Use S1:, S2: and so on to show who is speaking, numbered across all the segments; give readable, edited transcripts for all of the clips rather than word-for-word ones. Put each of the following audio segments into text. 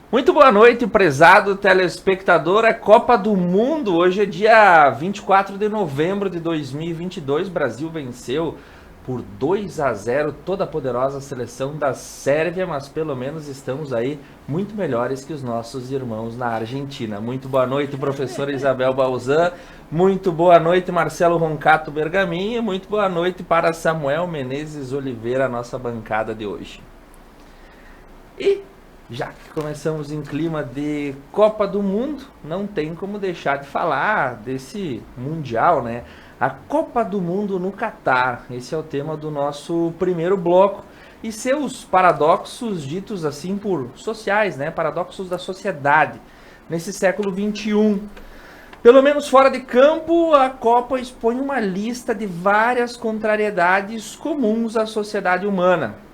S1: Muito boa noite, prezado telespectador. É Copa do Mundo. Hoje é dia 24 de novembro de 2022. Brasil venceu por 2-0 toda a poderosa seleção da Sérvia, mas pelo menos estamos aí muito melhores que os nossos irmãos na Argentina. Muito boa noite, professora Isabel Balzan. Muito boa noite, Marcelo Roncato Bergamin. E muito boa noite para Samuel Menezes Oliveira, a nossa bancada de hoje. E já que começamos em clima de Copa do Mundo, não tem como deixar de falar desse Mundial, né? A Copa do Mundo no Catar. Esse é o tema do nosso primeiro bloco. E seus paradoxos ditos assim por sociais, né? Paradoxos da sociedade nesse século XXI. Pelo menos fora de campo, a Copa expõe uma lista de várias contrariedades comuns à sociedade humana.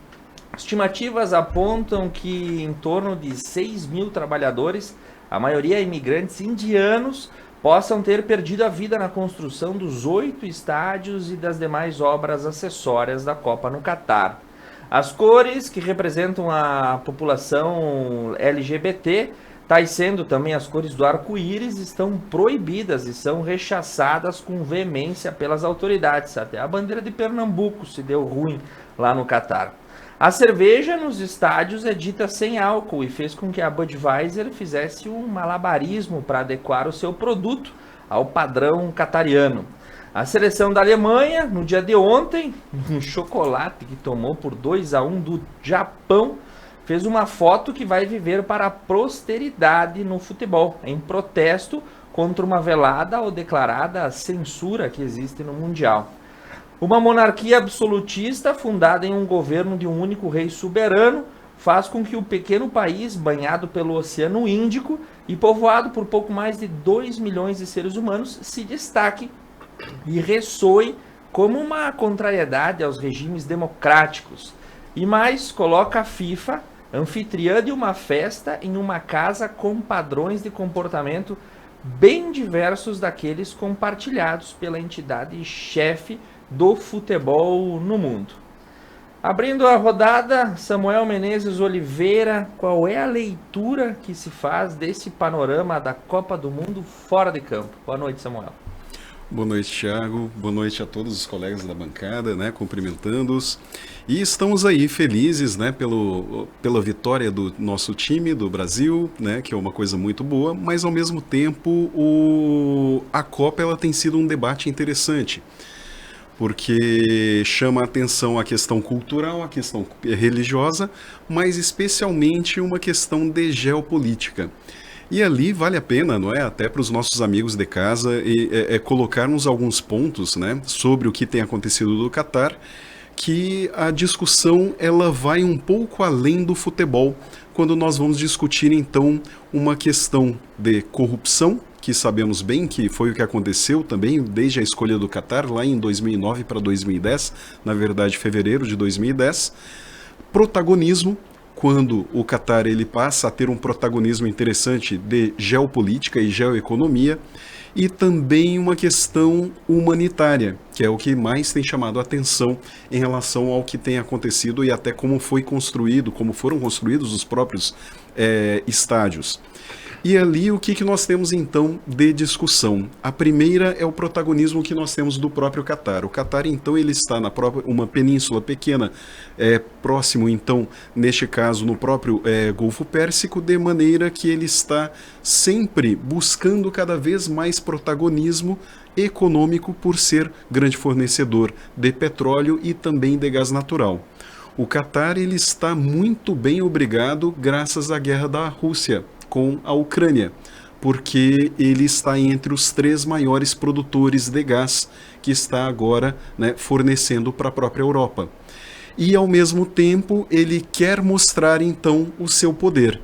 S1: Estimativas apontam que em torno de 6 mil trabalhadores, a maioria imigrantes indianos, possam ter perdido a vida na construção dos 8 estádios e das demais obras acessórias da Copa no Catar. As cores que representam a população LGBT, tais sendo também as cores do arco-íris, estão proibidas e são rechaçadas com veemência pelas autoridades. Até a bandeira de Pernambuco se deu ruim lá no Catar. A cerveja nos estádios é dita sem álcool e fez com que a Budweiser fizesse um malabarismo para adequar o seu produto ao padrão catariano. A seleção da Alemanha, no dia de ontem, um chocolate que tomou por 2-1 do Japão, fez uma foto que vai viver para a posteridade no futebol, em protesto contra uma velada ou declarada censura que existe no Mundial. Uma monarquia absolutista, fundada em um governo de um único rei soberano, faz com que o pequeno país, banhado pelo Oceano Índico e povoado por pouco mais de 2 milhões de seres humanos, se destaque e ressoe como uma contrariedade aos regimes democráticos. E mais, coloca a FIFA, anfitriã de uma festa, em uma casa com padrões de comportamento bem diversos daqueles compartilhados pela entidade chefe do futebol no mundo. Abrindo a rodada, Samuel Menezes Oliveira, qual é a leitura que se faz desse panorama da Copa do Mundo fora de campo? Boa noite, Samuel.
S2: Boa noite, Thiago. Boa noite a todos os colegas da bancada, né, cumprimentando-os. E estamos aí felizes, né, pela vitória do nosso time, do Brasil, né, que é uma coisa muito boa, mas ao mesmo tempo a Copa ela tem sido um debate interessante, porque chama a atenção a questão cultural, a questão religiosa, mas especialmente uma questão de geopolítica. E ali vale a pena, não é, até para os nossos amigos de casa, colocarmos alguns pontos, né, sobre o que tem acontecido no Catar, que a discussão ela vai um pouco além do futebol, quando nós vamos discutir então uma questão de corrupção, que sabemos bem que foi o que aconteceu também desde a escolha do Catar, lá em 2009 para 2010, na verdade fevereiro de 2010, protagonismo, quando o Catar ele passa a ter um protagonismo interessante de geopolítica e geoeconomia, e também uma questão humanitária, que é o que mais tem chamado a atenção em relação ao que tem acontecido e até como foi construído, como foram construídos os próprios estádios. E ali o que nós temos então de discussão? A primeira é o protagonismo que nós temos do próprio Catar. O Catar então ele está na própria uma península pequena, próximo então, neste caso no próprio Golfo Pérsico, de maneira que ele está sempre buscando cada vez mais protagonismo econômico por ser grande fornecedor de petróleo e também de gás natural. O Catar ele está muito bem obrigado graças à guerra da Rússia com a Ucrânia, porque ele está entre os 3 maiores produtores de gás que está agora, né, fornecendo para a própria Europa. E ao mesmo tempo ele quer mostrar então o seu poder.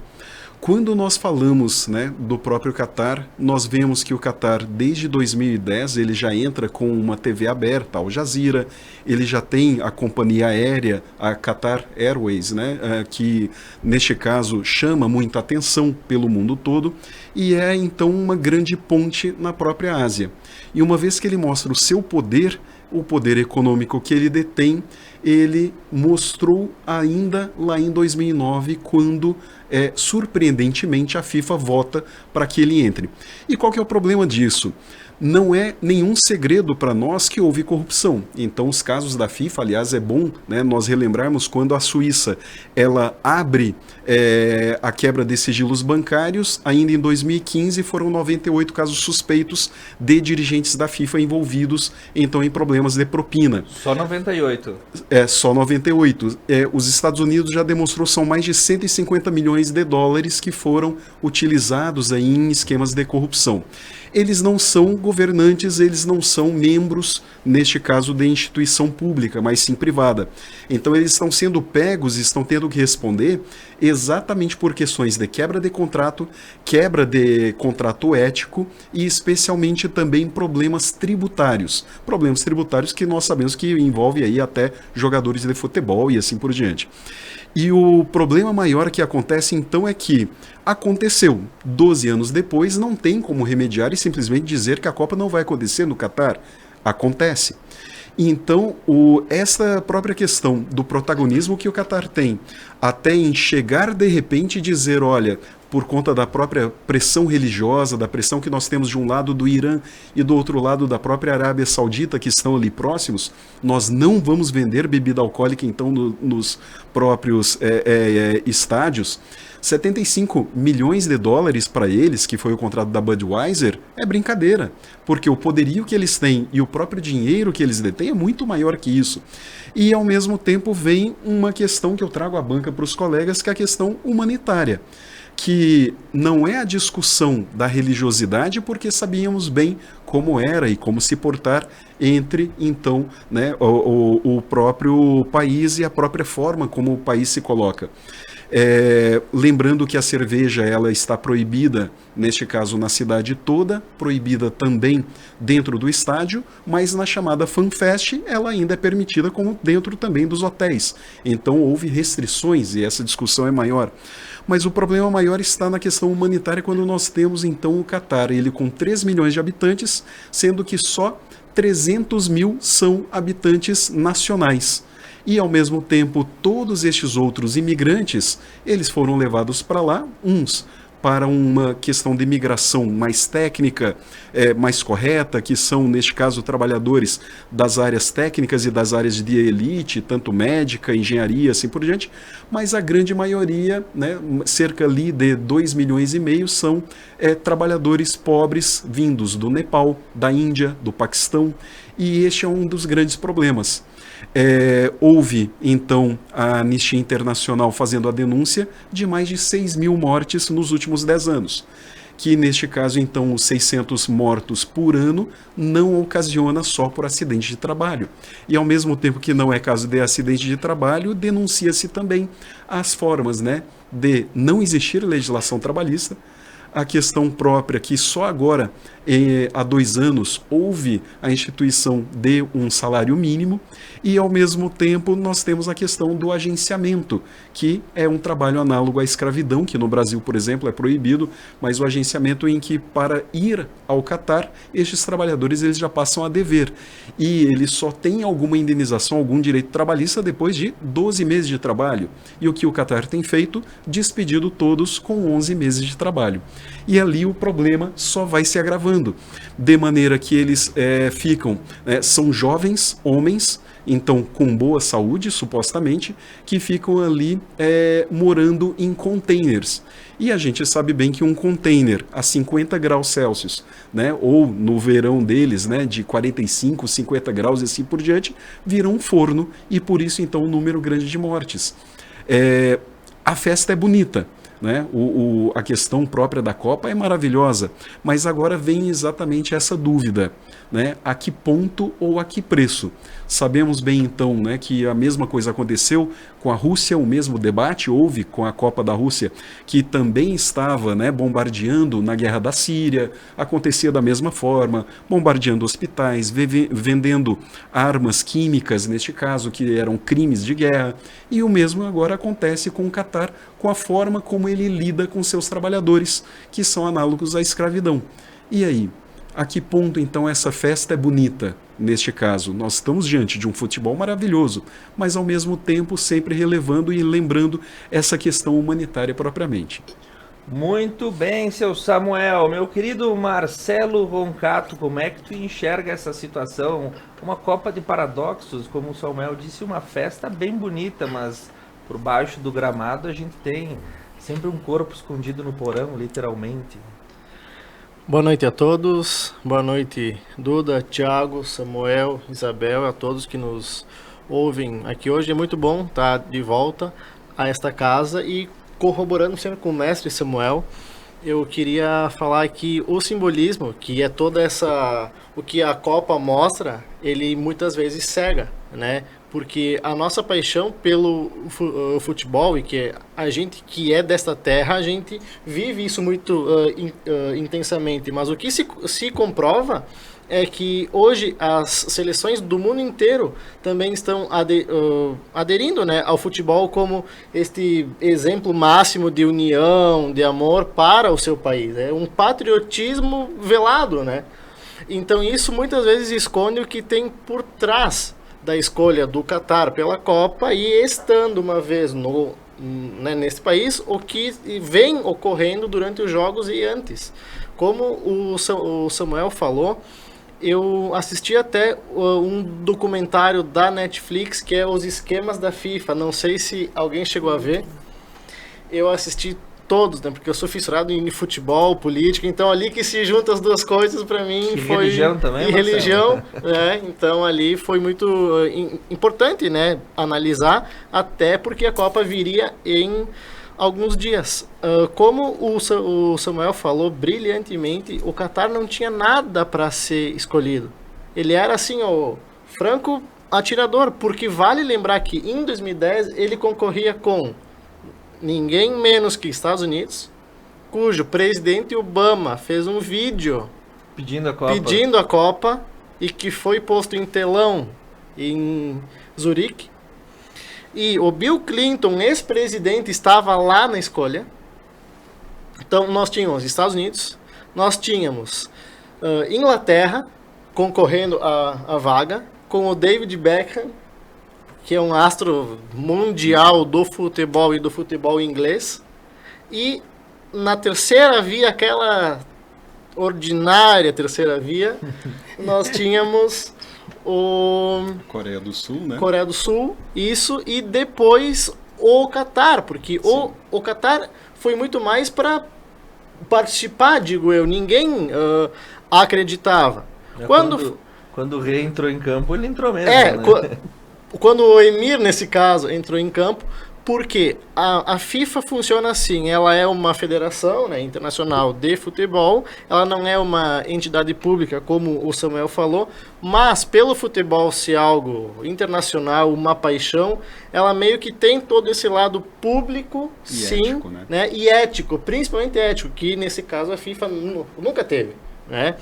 S2: Quando nós falamos, né, do próprio Catar, nós vemos que o Catar, desde 2010, ele já entra com uma TV aberta, Al Jazeera, ele já tem a companhia aérea, a Qatar Airways, né, que neste caso chama muita atenção pelo mundo todo, e é então uma grande ponte na própria Ásia. E uma vez que ele mostra o seu poder, o poder econômico que ele detém, ele mostrou ainda lá em 2009, quando, surpreendentemente, a FIFA vota para que ele entre. E qual que é o problema disso? Não é nenhum segredo para nós que houve corrupção. Então, os casos da FIFA, aliás, é bom, né, nós relembrarmos quando a Suíça ela abre a quebra de sigilos bancários. Ainda em 2015 foram 98 casos suspeitos de dirigentes da FIFA envolvidos então em problemas de propina.
S1: Só 98?
S2: Só 98. Os Estados Unidos já demonstrou que são mais de 150 milhões de dólares que foram utilizados aí em esquemas de corrupção. Eles não são governantes, eles não são membros, neste caso, de instituição pública, mas sim privada. Então eles estão sendo pegos e estão tendo que responder exatamente por questões de quebra de contrato ético e especialmente também problemas tributários. Problemas tributários que nós sabemos que envolvem aí até jogadores de futebol e assim por diante. E o problema maior que acontece então é que aconteceu 12 anos depois, não tem como remediar e simplesmente dizer que a Copa não vai acontecer no Catar. Acontece. Então, essa própria questão do protagonismo que o Catar tem, até em chegar de repente e dizer, olha, por conta da própria pressão religiosa, da pressão que nós temos de um lado do Irã e do outro lado da própria Arábia Saudita, que estão ali próximos, nós não vamos vender bebida alcoólica então nos próprios estádios. 75 milhões de dólares para eles, que foi o contrato da Budweiser, é brincadeira, porque o poderio que eles têm e o próprio dinheiro que eles detêm é muito maior que isso. E ao mesmo tempo vem uma questão que eu trago à banca para os colegas, que é a questão humanitária, que não é a discussão da religiosidade, porque sabíamos bem como era e como se portar entre, então, né, o próprio país e a própria forma como o país se coloca. Lembrando que a cerveja ela está proibida, neste caso na cidade toda, proibida também dentro do estádio, mas na chamada FanFest ela ainda é permitida como dentro também dos hotéis. Então houve restrições e essa discussão é maior. Mas o problema maior está na questão humanitária, quando nós temos então o Catar, ele com 3 milhões de habitantes, sendo que só 300 mil são habitantes nacionais. E, ao mesmo tempo, todos estes outros imigrantes, eles foram levados para lá, uns para uma questão de imigração mais técnica, mais correta, que são, neste caso, trabalhadores das áreas técnicas e das áreas de elite, tanto médica, engenharia, assim por diante, mas a grande maioria, né, cerca ali de 2,5 milhões, são trabalhadores pobres vindos do Nepal, da Índia, do Paquistão, e este é um dos grandes problemas. Houve, então, a Anistia Internacional fazendo a denúncia de mais de 6 mil mortes nos últimos 10 anos, que neste caso, então, os 600 mortos por ano não ocasiona só por acidente de trabalho. E ao mesmo tempo que não é caso de acidente de trabalho, denuncia-se também as formas, né, de não existir legislação trabalhista, a questão própria que só agora, há 2 anos, houve a instituição de um salário mínimo e, ao mesmo tempo, nós temos a questão do agenciamento, que é um trabalho análogo à escravidão, que no Brasil, por exemplo, é proibido, mas o agenciamento em que, para ir ao Catar, estes trabalhadores eles já passam a dever. E eles só têm alguma indenização, algum direito trabalhista depois de 12 meses de trabalho. E o que o Catar tem feito? Despedido todos com 11 meses de trabalho. E ali o problema só vai se agravando, de maneira que eles são jovens, homens, então com boa saúde, supostamente, que ficam ali morando em containers. E a gente sabe bem que um container a 50 graus Celsius, né, ou no verão deles, né, de 45, 50 graus e assim por diante, vira um forno e por isso então um número grande de mortes. A festa é bonita, né? A questão própria da Copa é maravilhosa, mas agora vem exatamente essa dúvida, né? A que ponto ou a que preço? Sabemos bem então, né, que a mesma coisa aconteceu com a Rússia, o mesmo debate houve com a Copa da Rússia, que também estava, né, bombardeando na guerra da Síria, acontecia da mesma forma, bombardeando hospitais, vendendo armas químicas, neste caso, que eram crimes de guerra, e o mesmo agora acontece com o Catar, com a forma como ele lida com seus trabalhadores, que são análogos à escravidão. E aí? A que ponto então essa festa é bonita? Neste caso, nós estamos diante de um futebol maravilhoso, mas ao mesmo tempo sempre relevando e lembrando essa questão humanitária propriamente.
S1: Muito bem, seu Samuel. Meu querido Marcelo Roncato, como é que tu enxerga essa situação? Uma Copa de Paradoxos, como o Samuel disse, uma festa bem bonita, mas por baixo do gramado a gente tem sempre um corpo escondido no porão, literalmente.
S3: Boa noite a todos, boa noite Duda, Thiago, Samuel, Isabel, a todos que nos ouvem aqui hoje. É muito bom estar de volta a esta casa e corroborando sempre com o mestre Samuel, eu queria falar que o simbolismo, que é toda essa, o que a Copa mostra, ele muitas vezes cega, né? Porque a nossa paixão pelo futebol e que a gente que é desta terra, a gente vive isso muito intensamente. Mas o que se comprova é que hoje as seleções do mundo inteiro também estão aderindo, né, ao futebol como este exemplo máximo de união, de amor para o seu país. É um patriotismo velado, né? Então isso muitas vezes esconde o que tem por trás da escolha do Catar pela Copa e estando uma vez nesse país, o que vem ocorrendo durante os jogos e antes. Como o Samuel falou, eu assisti até um documentário da Netflix que é Os Esquemas da FIFA. Não sei se alguém chegou a ver. Eu assisti todos, né? Porque eu sou fissurado em futebol, política, então ali que se juntam as duas coisas para mim
S1: e
S3: foi...
S1: religião também,
S3: e religião, né? Então ali foi muito importante, né? Analisar, até porque a Copa viria em alguns dias. Como o Samuel falou brilhantemente, o Catar não tinha nada para ser escolhido. Ele era assim, o franco atirador, porque vale lembrar que em 2010 ele concorria com ninguém menos que Estados Unidos, cujo presidente Obama fez um vídeo pedindo a Copa e que foi posto em telão em Zurique. E o Bill Clinton, ex-presidente, estava lá na escolha. Então nós tínhamos Estados Unidos, nós tínhamos Inglaterra concorrendo à vaga, com o David Beckham, que é um astro mundial do futebol e do futebol inglês. E na terceira via, aquela ordinária terceira via, nós tínhamos o...
S2: Coreia do Sul, né?
S3: Coreia do Sul, isso, e depois o Catar, porque o Catar foi muito mais para participar, digo eu, ninguém acreditava.
S1: Quando o rei entrou em campo, ele entrou mesmo, né?
S3: Quando o Emir, nesse caso, entrou em campo, porque a FIFA funciona assim, ela é uma federação, né, internacional de futebol, ela não é uma entidade pública, como o Samuel falou, mas pelo futebol ser algo internacional, uma paixão, ela meio que tem todo esse lado público,
S2: e
S3: sim,
S2: ético,
S3: né, e ético, principalmente ético, que nesse caso a FIFA nunca teve, né?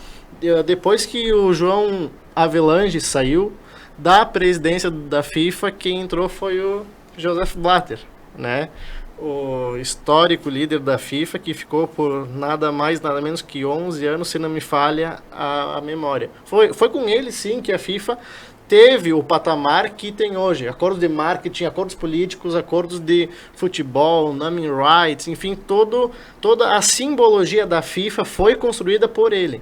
S3: Depois que o João Avelange saiu da presidência da FIFA, quem entrou foi o Joseph Blatter, né? O histórico líder da FIFA, que ficou por nada mais, nada menos que 11 anos, se não me falha a memória. Foi com ele, sim, que a FIFA teve o patamar que tem hoje. Acordos de marketing, acordos políticos, acordos de futebol, naming rights, enfim, toda a simbologia da FIFA foi construída por ele.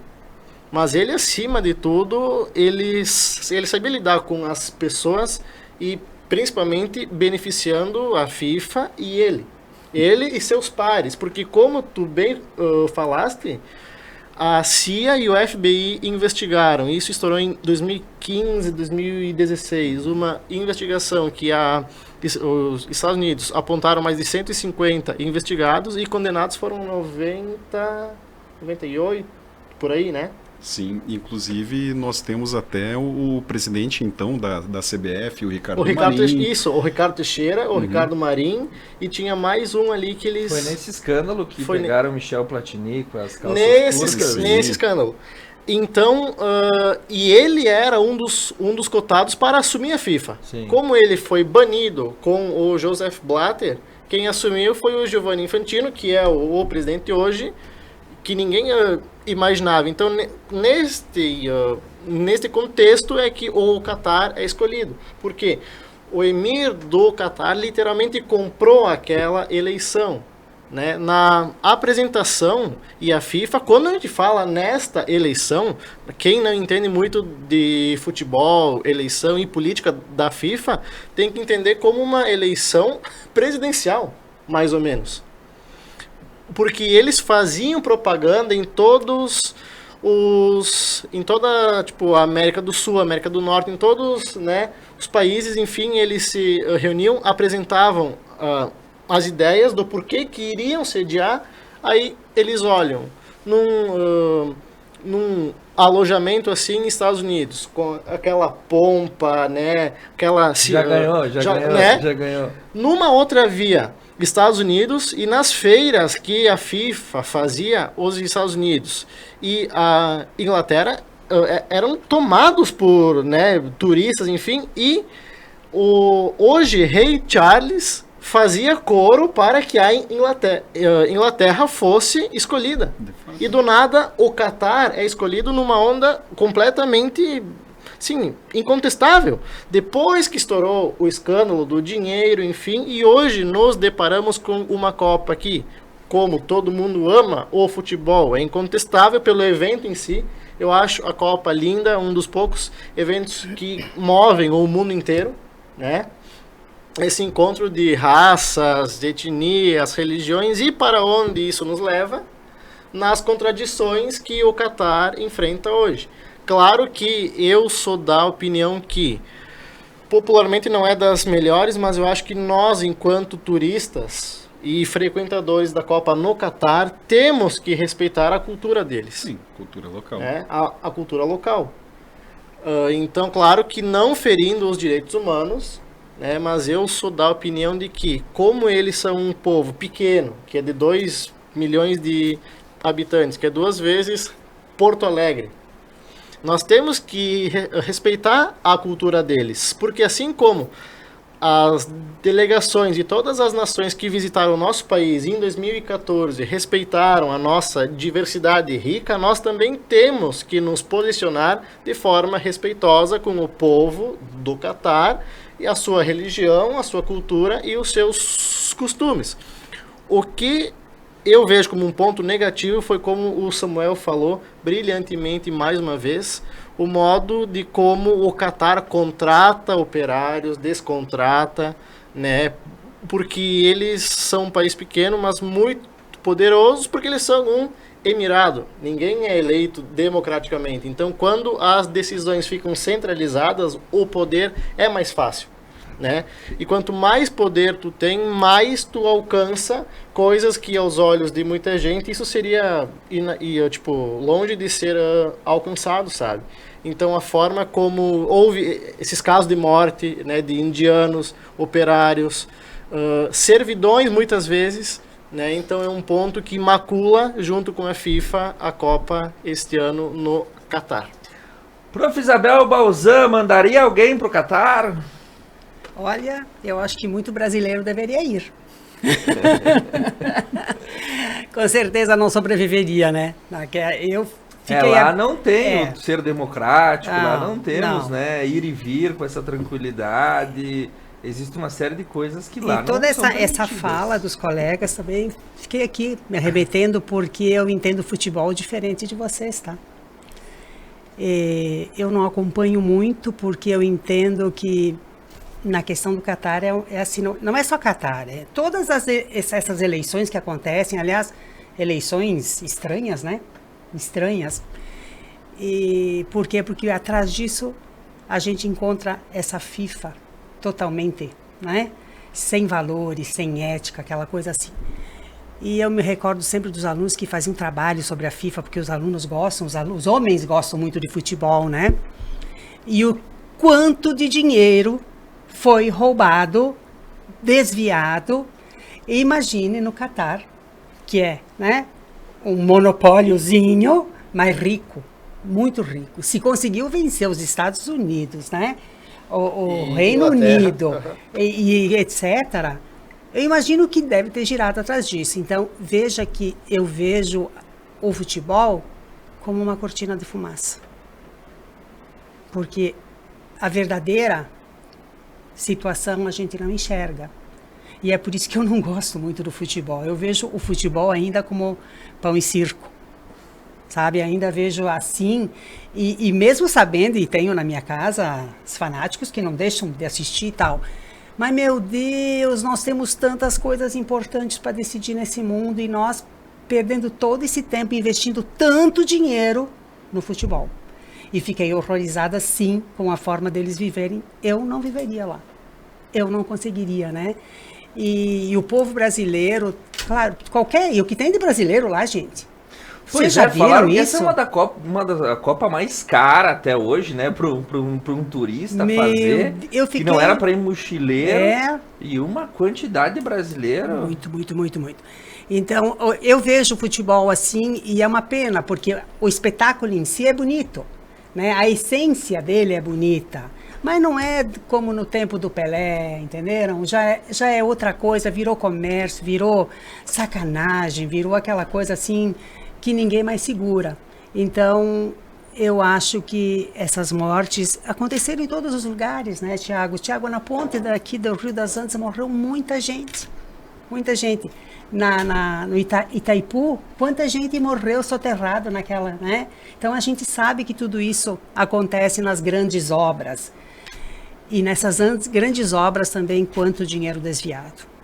S3: Mas ele, acima de tudo, ele sabia lidar com as pessoas e principalmente beneficiando a FIFA e ele e seus pares, porque como tu bem falaste, a CIA e o FBI investigaram, isso estourou em 2015, 2016, uma investigação que os Estados Unidos apontaram mais de 150 investigados e condenados foram 98, por aí, né?
S2: Sim, inclusive nós temos até o presidente então da CBF, o Ricardo Marim.
S3: Isso, o Ricardo Teixeira, o Ricardo Marim, e tinha mais um ali que eles...
S1: Foi nesse escândalo que pegaram o Michel Platini com as calças curtas.
S3: Nesse escândalo. Então, e ele era um dos cotados para assumir a FIFA.
S1: Sim.
S3: Como ele foi banido com o Joseph Blatter, quem assumiu foi o Giovanni Infantino, que é o presidente hoje, que ninguém imaginava. Então, neste contexto é que o Qatar é escolhido. Por quê? O emir do Qatar literalmente comprou aquela eleição, né? Na apresentação e a FIFA, quando a gente fala nesta eleição, quem não entende muito de futebol, eleição e política da FIFA, tem que entender como uma eleição presidencial, mais ou menos. Porque eles faziam propaganda em todos em toda, tipo, a América do Sul, América do Norte, em todos, né, os países, enfim, eles se reuniam, apresentavam as ideias do porquê que iriam sediar, aí eles olham num alojamento assim nos Estados Unidos, com aquela pompa, né, aquela...
S1: Já ganhou.
S3: Numa outra via, Estados Unidos, e nas feiras que a FIFA fazia, os Estados Unidos e a Inglaterra eram tomados por, né, turistas, enfim, e hoje Rei Charles fazia coro para que a Inglaterra fosse escolhida. E do nada o Qatar é escolhido numa onda completamente... Sim, incontestável. Depois que estourou o escândalo do dinheiro, enfim, e hoje nos deparamos com uma Copa que, como todo mundo ama o futebol, é incontestável pelo evento em si. Eu acho a Copa linda, um dos poucos eventos que movem o mundo inteiro, né? Esse encontro de raças, de etnias, religiões, e para onde isso nos leva? Nas contradições que o Qatar enfrenta hoje. Claro que eu sou da opinião que popularmente não é das melhores, mas eu acho que nós, enquanto turistas e frequentadores da Copa no Qatar, temos que respeitar a cultura deles.
S2: Sim, cultura local.
S3: A cultura local. Então, claro que não ferindo os direitos humanos, né, mas eu sou da opinião de que, como eles são um povo pequeno, que é de 2 milhões de habitantes, que é 2 vezes Porto Alegre, nós temos que respeitar a cultura deles, porque assim como as delegações de todas as nações que visitaram o nosso país em 2014 respeitaram a nossa diversidade rica, nós também temos que nos posicionar de forma respeitosa com o povo do Qatar e a sua religião, a sua cultura e os seus costumes. O que eu vejo como um ponto negativo foi, como o Samuel falou brilhantemente mais uma vez, o modo de como o Qatar contrata operários, descontrata, né? Porque eles são um país pequeno, mas muito poderoso, porque eles são um emirado. Ninguém é eleito democraticamente. Então, quando as decisões ficam centralizadas, o poder é mais fácil, né? E quanto mais poder tu tem, mais tu alcança coisas que aos olhos de muita gente isso seria tipo longe de ser alcançado, sabe? Então a forma como houve esses casos de morte, né, de indianos, operários, servidões muitas vezes, né? Então é um ponto que macula junto com a FIFA a Copa este ano no Qatar.
S1: Prof. Isabel Balzan, mandaria alguém pro Qatar?
S4: Olha, eu acho que muito brasileiro deveria ir. Com certeza não sobreviveria, né? Eu fiquei
S1: lá não tem o ser democrático,
S4: Não,
S1: lá não temos,
S4: não.
S1: né? Ir e vir com essa tranquilidade. Existe uma série de coisas que lá
S4: E toda
S1: não são
S4: essa
S1: permitidas.
S4: fala dos colegas também, fiquei aqui me arrebentando porque eu entendo futebol diferente de vocês, tá? Eu não acompanho muito porque eu entendo que na questão do Qatar é assim, não é só Qatar, é todas essas eleições que acontecem, aliás, eleições estranhas, né? Estranhas. E por quê? Porque atrás disso a gente encontra essa FIFA totalmente, né? Sem valores, sem ética, aquela coisa assim. E eu me recordo sempre dos alunos que faziam trabalho sobre a FIFA, porque os alunos gostam, os homens gostam muito de futebol, né? E o quanto de dinheiro foi roubado, desviado. E imagine no Qatar, que é, né, um monopóliozinho, mas rico, muito rico. Se conseguiu vencer os Estados Unidos, né, o Reino Unido e etc., eu imagino que deve ter girado atrás disso. Então, veja que eu vejo o futebol como uma cortina de fumaça. Porque a verdadeira situação a gente não enxerga. E é por isso que eu não gosto muito do futebol. Eu vejo o futebol ainda como pão e circo, sabe? Ainda vejo assim, e mesmo sabendo, e tenho na minha casa os fanáticos que não deixam de assistir e tal. Mas, meu Deus, nós temos tantas coisas importantes para decidir nesse mundo e nós perdendo todo esse tempo, investindo tanto dinheiro no futebol. E fiquei horrorizada, sim, com a forma deles viverem. Eu não viveria lá. Eu não conseguiria, né? E o povo brasileiro, claro, e o que tem de brasileiro lá, gente?
S1: Vocês já viram isso? Essa é uma da Copa mais cara até hoje, né? Para um turista fazer. Que não era para ir mochileiro. E uma quantidade de brasileiro.
S4: Muito, muito, muito, muito. Então, eu vejo o futebol assim e é uma pena, porque o espetáculo em si é bonito, né? A essência dele é bonita. Mas não é como no tempo do Pelé, entenderam? Já é outra coisa, virou comércio, virou sacanagem, virou aquela coisa assim que ninguém mais segura. Então, eu acho que essas mortes aconteceram em todos os lugares, né, Tiago? Tiago, na ponte daqui do Rio das Antas morreu muita gente. Muita gente. No Itaipu, quanta gente morreu soterrado naquela, né? Então, a gente sabe que tudo isso acontece nas grandes obras. E nessas grandes obras também, quanto dinheiro desviado.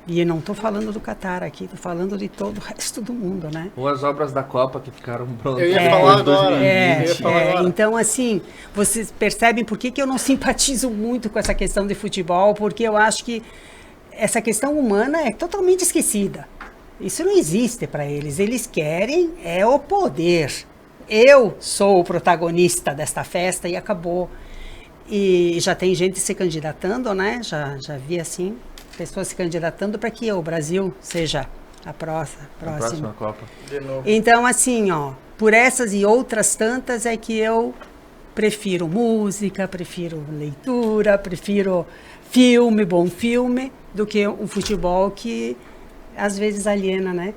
S4: E eu não estou falando do Catar aqui, estou falando de todo o resto do mundo, né?
S1: Ou as obras da Copa que ficaram prontas.
S3: Eu ia falar agora.
S4: Então, assim, vocês percebem por que eu não simpatizo muito com essa questão de futebol, porque eu acho que essa questão humana é totalmente esquecida. Isso não existe para eles. Eles querem o poder. Eu sou o protagonista desta festa e acabou. E já tem gente se candidatando, né? Já vi assim, pessoas se candidatando para que o Brasil seja a próxima
S1: Copa.
S3: De novo.
S4: Então, assim, por essas e outras tantas é que eu prefiro música, prefiro leitura, prefiro bom filme, do que o futebol que às vezes aliena, né?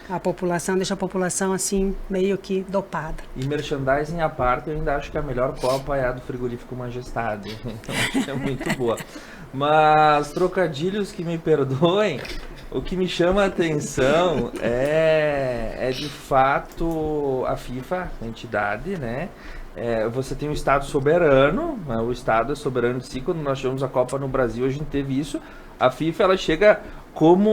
S4: A população, deixa a população assim, meio que dopada.
S1: E merchandising à parte, eu ainda acho que a melhor Copa é a do Frigorífico Majestade. Então, acho que é muito boa. Mas, trocadilhos que me perdoem, o que me chama a atenção é de fato a FIFA, a entidade, né? Você tem um Estado soberano, né? O Estado é soberano de si. Quando nós tivemos a Copa no Brasil, a gente teve isso. A FIFA, ela chega como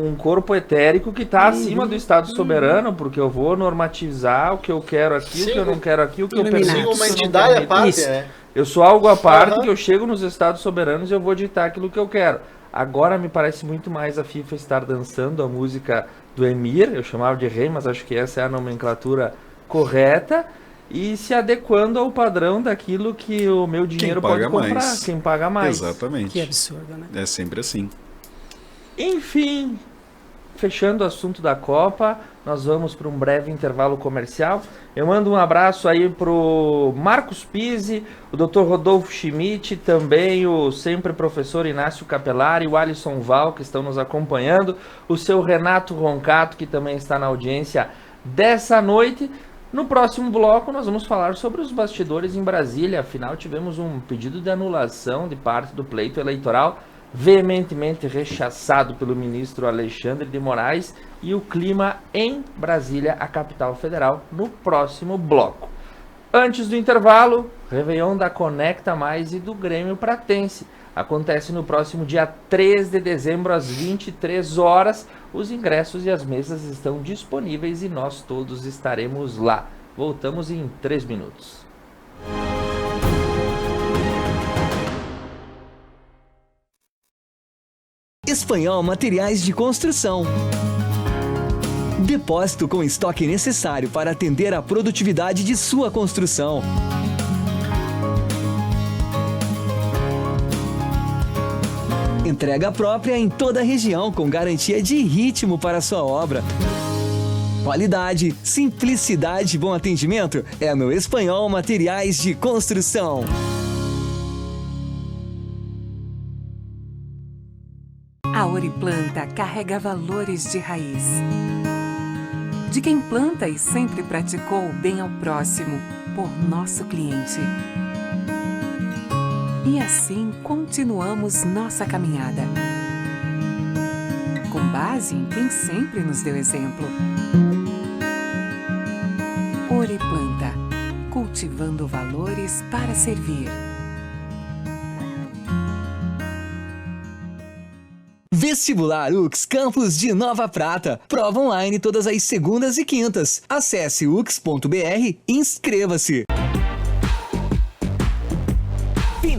S1: um corpo etérico que está acima do Estado soberano, porque eu vou normatizar o que eu quero aqui, o que eu não quero aqui, o que eu permito.
S3: Uma entidade à parte, né?
S1: Eu sou algo à parte, que eu chego nos Estados soberanos e eu vou ditar aquilo que eu quero. Agora me parece muito mais a FIFA estar dançando a música do Emir, eu chamava de rei, mas acho que essa é a nomenclatura correta, e se adequando ao padrão daquilo que o meu dinheiro pode comprar, quem paga mais.
S2: Exatamente.
S4: Que absurdo, né?
S2: É sempre assim.
S1: Enfim, fechando o assunto da Copa, nós vamos para um breve intervalo comercial. Eu mando um abraço aí pro Marcos Pizzi, o Dr. Rodolfo Schmidt, também o sempre professor Inácio Capelari, o Alisson Val, que estão nos acompanhando, o seu Renato Roncato, que também está na audiência dessa noite. No próximo bloco, nós vamos falar sobre os bastidores em Brasília. Afinal, tivemos um pedido de anulação de parte do pleito eleitoral, veementemente rechaçado pelo ministro Alexandre de Moraes, e o clima em Brasília, a capital federal, no próximo bloco. Antes do intervalo, Réveillon da Conecta Mais e do Grêmio Pratense. Acontece no próximo dia 3 de dezembro, às 23 horas. Os ingressos e as mesas estão disponíveis e nós todos estaremos lá. Voltamos em 3 minutos.
S5: Espanhol Materiais de Construção. Depósito com estoque necessário para atender a produtividade de sua construção. Entrega própria em toda a região com garantia de ritmo para sua obra. Qualidade, simplicidade e bom atendimento é no Espanhol Materiais de Construção.
S6: A Oriplanta carrega valores de raiz. de quem planta e sempre praticou o bem ao próximo, por nosso cliente. E assim continuamos nossa caminhada, com base em quem sempre nos deu exemplo. Oriplanta, cultivando valores para servir.
S5: Vestibular UX Campus de Nova Prata. Prova online todas as segundas e quintas. Acesse ux.br e inscreva-se.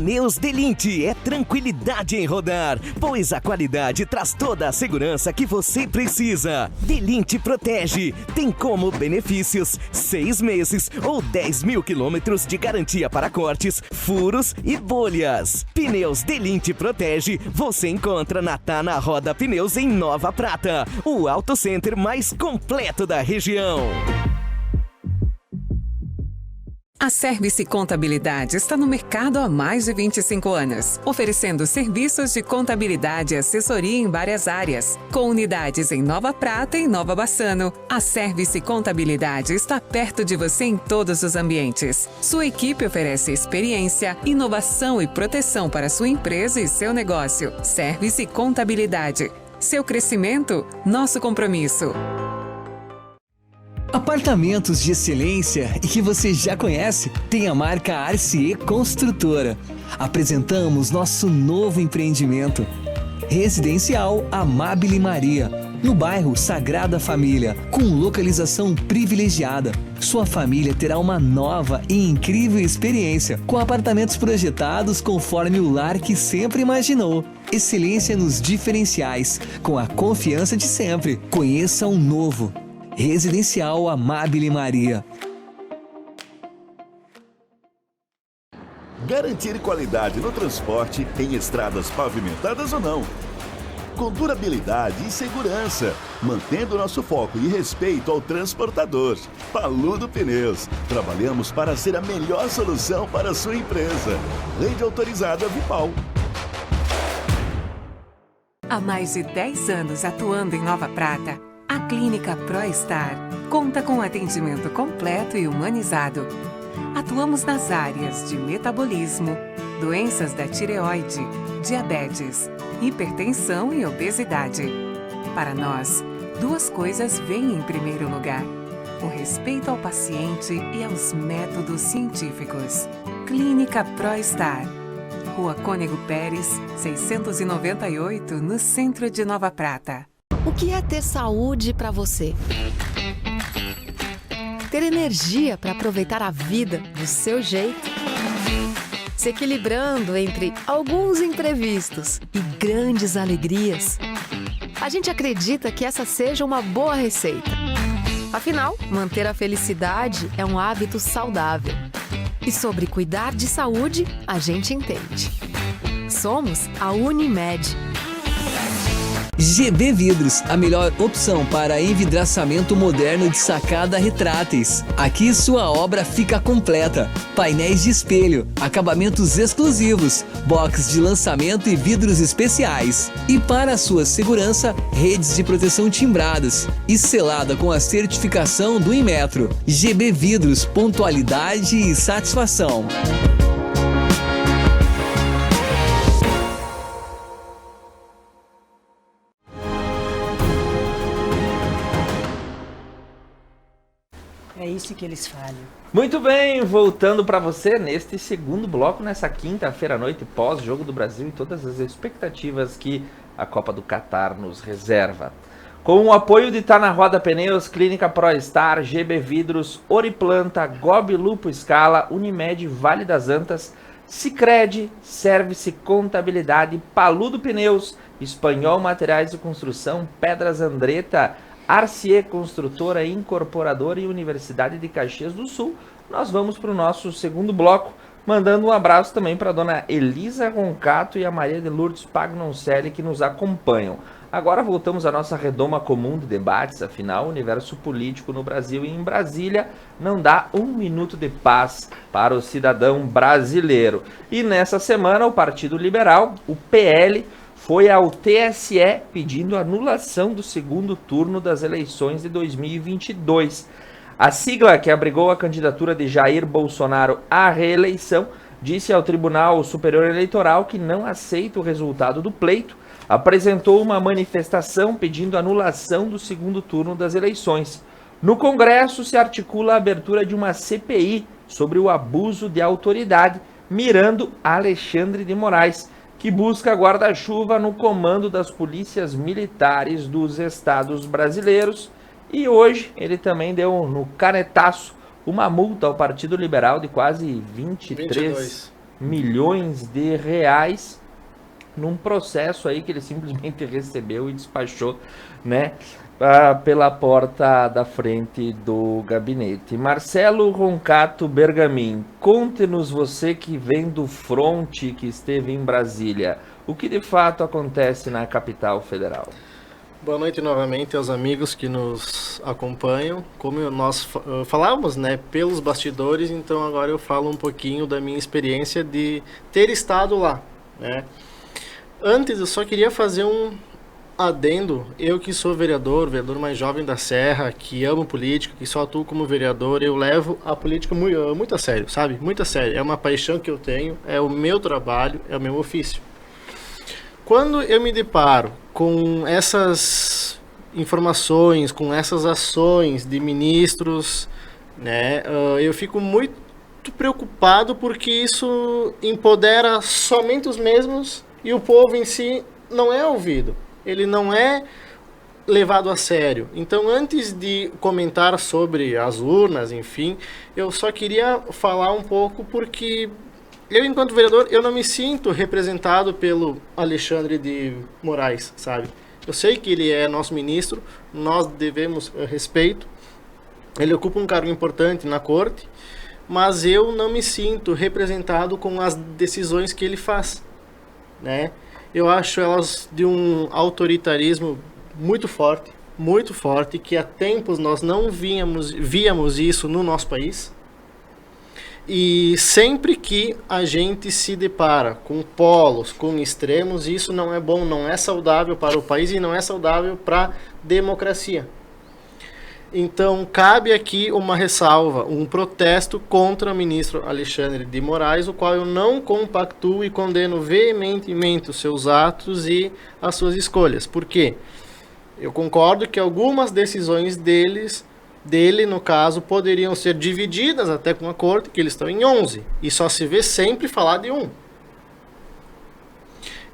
S7: Pneus Delinte é tranquilidade em rodar, pois a qualidade traz toda a segurança que você precisa. Delinte Protege tem como benefícios 6 meses ou 10.000 quilômetros de garantia para cortes, furos e bolhas. Pneus Delinte Protege você encontra na Tana Roda Pneus em Nova Prata, o auto center mais completo da região.
S6: A Service Contabilidade está no mercado há mais de 25 anos, oferecendo serviços de contabilidade e assessoria em várias áreas. Com unidades em Nova Prata e Nova Bassano, a Service Contabilidade está perto de você em todos os ambientes. Sua equipe oferece experiência, inovação e proteção para sua empresa e seu negócio. Service Contabilidade. Seu crescimento, nosso compromisso.
S5: Apartamentos de excelência e que você já conhece tem a marca Arcier Construtora. Apresentamos nosso novo empreendimento, Residencial Amabile Maria, no bairro Sagrada Família, com localização privilegiada. Sua família terá uma nova e incrível experiência, com apartamentos projetados conforme o lar que sempre imaginou. Excelência nos diferenciais, com a confiança de sempre. Conheça um novo Residencial Amabile Maria.
S8: Garantir qualidade no transporte em estradas pavimentadas ou não. Com durabilidade e segurança, mantendo nosso foco e respeito ao transportador. Paludo Pneus. Trabalhamos para ser a melhor solução para a sua empresa. Rede autorizada Vipal.
S6: Há mais de 10 anos atuando em Nova Prata, a Clínica ProStar conta com atendimento completo e humanizado. Atuamos nas áreas de metabolismo, doenças da tireoide, diabetes, hipertensão e obesidade. Para nós, duas coisas vêm em primeiro lugar: o respeito ao paciente e aos métodos científicos. Clínica ProStar, Rua Cônego Pérez, 698, no centro de Nova Prata.
S9: O que é ter saúde para você? Ter energia para aproveitar a vida do seu jeito? Se equilibrando entre alguns imprevistos e grandes alegrias? A gente acredita que essa seja uma boa receita. Afinal, manter a felicidade é um hábito saudável. E sobre cuidar de saúde, a gente entende. Somos a Unimed.
S5: GB Vidros, a melhor opção para envidraçamento moderno de sacada retráteis. Aqui sua obra fica completa. Painéis de espelho, acabamentos exclusivos, box de lançamento e vidros especiais. E para a sua segurança, redes de proteção timbradas e selada com a certificação do Inmetro. GB Vidros, pontualidade e satisfação.
S4: É isso que eles falham.
S1: Muito bem, voltando para você neste segundo bloco, nessa quinta-feira à noite, pós-Jogo do Brasil e todas as expectativas que a Copa do Catar nos reserva. Com o apoio de Tá na Roda Pneus, Clínica ProStar, GB Vidros, Oriplanta, Gobi Lupo Scala, Unimed, Vale das Antas, Sicredi, Service Contabilidade, Paludo Pneus, Espanhol Materiais de Construção, Pedras Andretta, Arcier Construtora, Incorporadora e Universidade de Caxias do Sul. Nós vamos para o nosso segundo bloco, mandando um abraço também para a dona Elisa Roncato e a Maria de Lourdes Pagnoncelli, que nos acompanham. Agora voltamos à nossa redoma comum de debates, afinal o universo político no Brasil e em Brasília não dá um minuto de paz para o cidadão brasileiro. E nessa semana o Partido Liberal, o PL, foi ao TSE pedindo anulação do segundo turno das eleições de 2022. A sigla que abrigou a candidatura de Jair Bolsonaro à reeleição disse ao Tribunal Superior Eleitoral que não aceita o resultado do pleito, apresentou uma manifestação pedindo anulação do segundo turno das eleições. No Congresso se articula a abertura de uma CPI sobre o abuso de autoridade, mirando Alexandre de Moraes, que busca guarda-chuva no comando das polícias militares dos estados brasileiros. E hoje ele também deu no canetaço uma multa ao Partido Liberal de quase 23 milhões de reais num processo aí que ele simplesmente recebeu e despachou, né, pela porta da frente do gabinete. Marcelo Roncato Bergamin, conte-nos, você que vem do fronte, que esteve em Brasília, o que de fato acontece na capital federal?
S3: Boa noite novamente aos amigos que nos acompanham. Como nós falávamos, né, pelos bastidores, então agora eu falo um pouquinho da minha experiência de ter estado lá, né. Antes eu só queria fazer um adendo. Eu que sou vereador mais jovem da Serra, que amo política, que só atuo como vereador, eu levo a política muito a sério, sabe? Muito a sério. É uma paixão que eu tenho, é o meu trabalho, é o meu ofício. Quando eu me deparo com essas informações, com essas ações de ministros, né, eu fico muito preocupado porque isso empodera somente os mesmos e o povo em si não é ouvido. Ele não é levado a sério. Então, antes de comentar sobre as urnas, enfim, eu só queria falar um pouco porque eu, enquanto vereador, eu não me sinto representado pelo Alexandre de Moraes, sabe? Eu sei que ele é nosso ministro, nós devemos respeito, ele ocupa um cargo importante na corte, mas eu não me sinto representado com as decisões que ele faz, né? Eu acho elas de um autoritarismo muito forte, que há tempos nós não víamos isso no nosso país. E sempre que a gente se depara com polos, com extremos, isso não é bom, não é saudável para o país e não é saudável para a democracia. Então, cabe aqui uma ressalva, um protesto contra o ministro Alexandre de Moraes, o qual eu não compactuo e condeno veementemente os seus atos e as suas escolhas. Por quê? Eu concordo que algumas decisões dele, no caso, poderiam ser divididas até com a corte, que eles estão em 11, e só se vê sempre falar de um.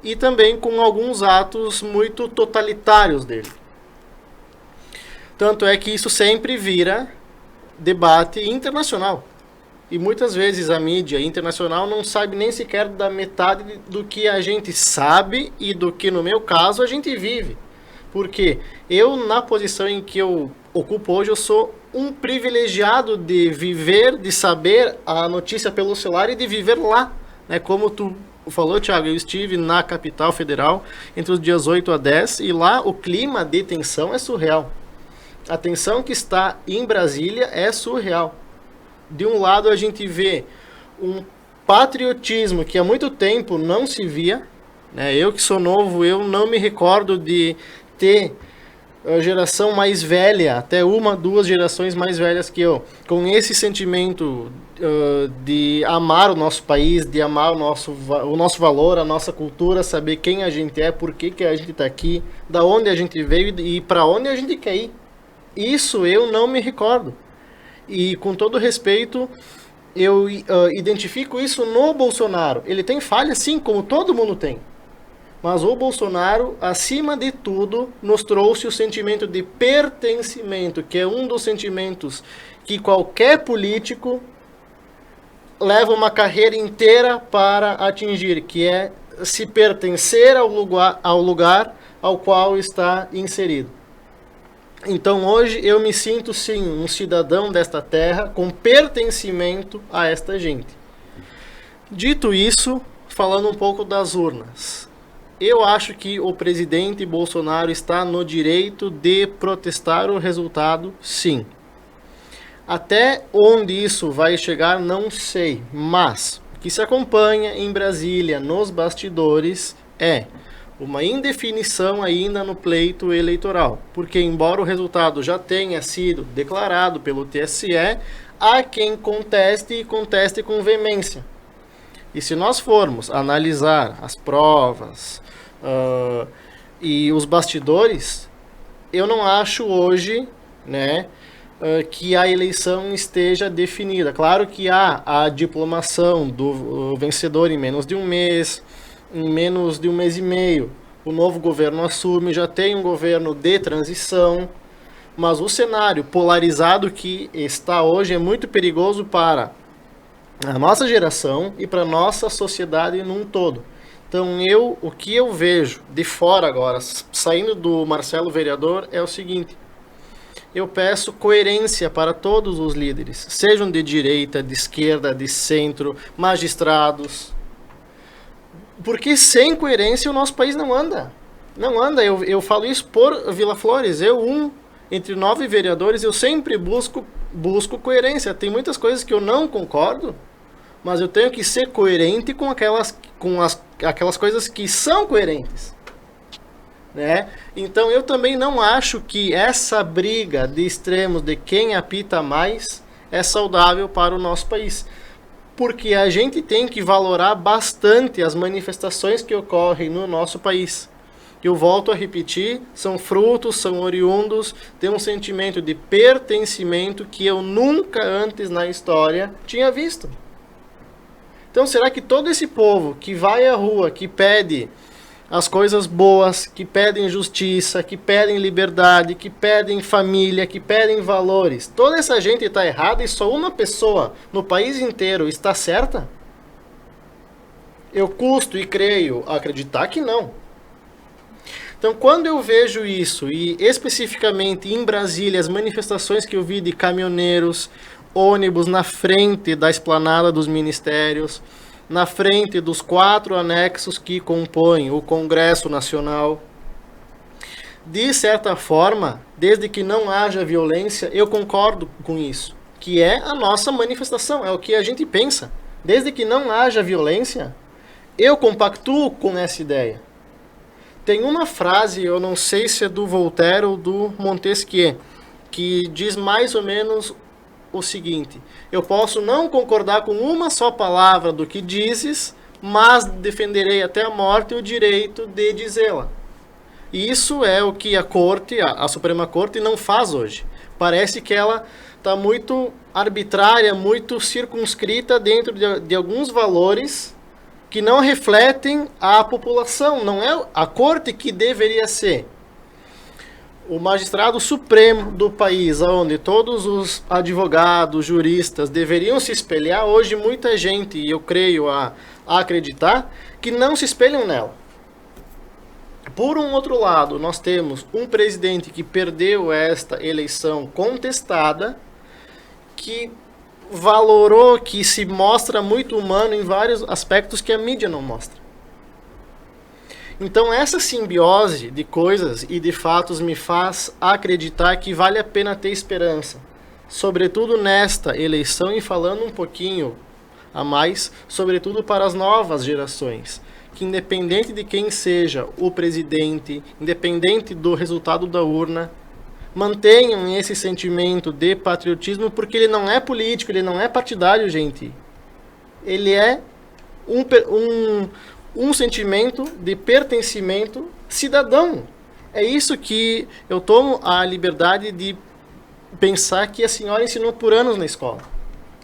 S3: E também com alguns atos muito totalitários dele. Tanto é que isso sempre vira debate internacional. E muitas vezes a mídia internacional não sabe nem sequer da metade do que a gente sabe e do que, no meu caso, a gente vive. Porque eu, na posição em que eu ocupo hoje, eu sou um privilegiado de viver, de saber a notícia pelo celular e de viver lá. Né? Como tu falou, Thiago, eu estive na capital federal entre os dias 8 a 10 e lá o clima de tensão é surreal. A tensão que está em Brasília é surreal. De um lado a gente vê um patriotismo que há muito tempo não se via, né? Eu que sou novo, eu não me recordo de ter a geração mais velha, até uma, duas gerações mais velhas que eu, com esse sentimento de amar o nosso país, de amar o nosso valor, a nossa cultura, saber quem a gente é, por que a gente está aqui, da onde a gente veio e para onde a gente quer ir. Isso eu não me recordo. E com todo respeito, eu identifico isso no Bolsonaro. Ele tem falha, sim, como todo mundo tem. Mas o Bolsonaro, acima de tudo, nos trouxe o sentimento de pertencimento, que é um dos sentimentos que qualquer político leva uma carreira inteira para atingir, que é se pertencer ao lugar ao qual está inserido. Então hoje eu me sinto sim um cidadão desta terra com pertencimento a esta gente. Dito isso, falando um pouco das urnas, eu acho que o presidente Bolsonaro está no direito de protestar o resultado, sim. Até onde isso vai chegar, não sei, mas o que se acompanha em Brasília, nos bastidores, é uma indefinição ainda no pleito eleitoral, porque embora o resultado já tenha sido declarado pelo TSE, há quem conteste e conteste com veemência. E se nós formos analisar as provas e os bastidores, eu não acho hoje, né, que a eleição esteja definida. Claro que há a diplomação do vencedor em menos de um mês, em menos de um mês e meio. O novo governo assume, já tem um governo de transição, mas o cenário polarizado que está hoje é muito perigoso para a nossa geração e para a nossa sociedade num todo. Então, o que eu vejo de fora agora, saindo do Marcelo vereador, é o seguinte: eu peço coerência para todos os líderes, sejam de direita, de esquerda, de centro, magistrados, porque sem coerência o nosso país não anda. Não anda, eu falo isso por Vila Flores, entre 9 vereadores, eu sempre busco coerência. Tem muitas coisas que eu não concordo, mas eu tenho que ser coerente com aquelas coisas que são coerentes, né? Então eu também não acho que essa briga de extremos de quem apita mais é saudável para o nosso país, porque a gente tem que valorar bastante as manifestações que ocorrem no nosso país. Eu volto a repetir, são frutos, são oriundos de um sentimento de pertencimento que eu nunca antes na história tinha visto. Então, será que todo esse povo que vai à rua, que pede as coisas boas, que pedem justiça, que pedem liberdade, que pedem família, que pedem valores, toda essa gente está errada e só uma pessoa no país inteiro está certa? Eu custo e creio acreditar que não. Então, quando eu vejo isso, e especificamente em Brasília, as manifestações que eu vi de caminhoneiros, ônibus na frente da esplanada dos ministérios, na frente dos 4 anexos que compõem o Congresso Nacional, de certa forma, desde que não haja violência, eu concordo com isso, que é a nossa manifestação, é o que a gente pensa. Desde que não haja violência, eu compactuo com essa ideia. Tem uma frase, eu não sei se é do Voltaire ou do Montesquieu, que diz mais ou menos o seguinte: eu posso não concordar com uma só palavra do que dizes, mas defenderei até a morte o direito de dizê-la. E isso é o que a Corte, a Suprema Corte, não faz hoje. Parece que ela está muito arbitrária, muito circunscrita dentro de alguns valores que não refletem a população. Não é a Corte que deveria ser o magistrado supremo do país, onde todos os advogados, juristas deveriam se espelhar. Hoje muita gente, e eu creio a acreditar, que não se espelham nela. Por um outro lado, nós temos um presidente que perdeu esta eleição contestada, que valorou, que se mostra muito humano em vários aspectos que a mídia não mostra. Então essa simbiose de coisas e de fatos me faz acreditar que vale a pena ter esperança, sobretudo nesta eleição, e falando um pouquinho a mais, sobretudo para as novas gerações, que independente de quem seja o presidente, independente do resultado da urna, mantenham esse sentimento de patriotismo, porque ele não é político, ele não é partidário, gente. Ele é um sentimento de pertencimento cidadão. É isso que eu tomo a liberdade de pensar que a senhora ensinou por anos na escola.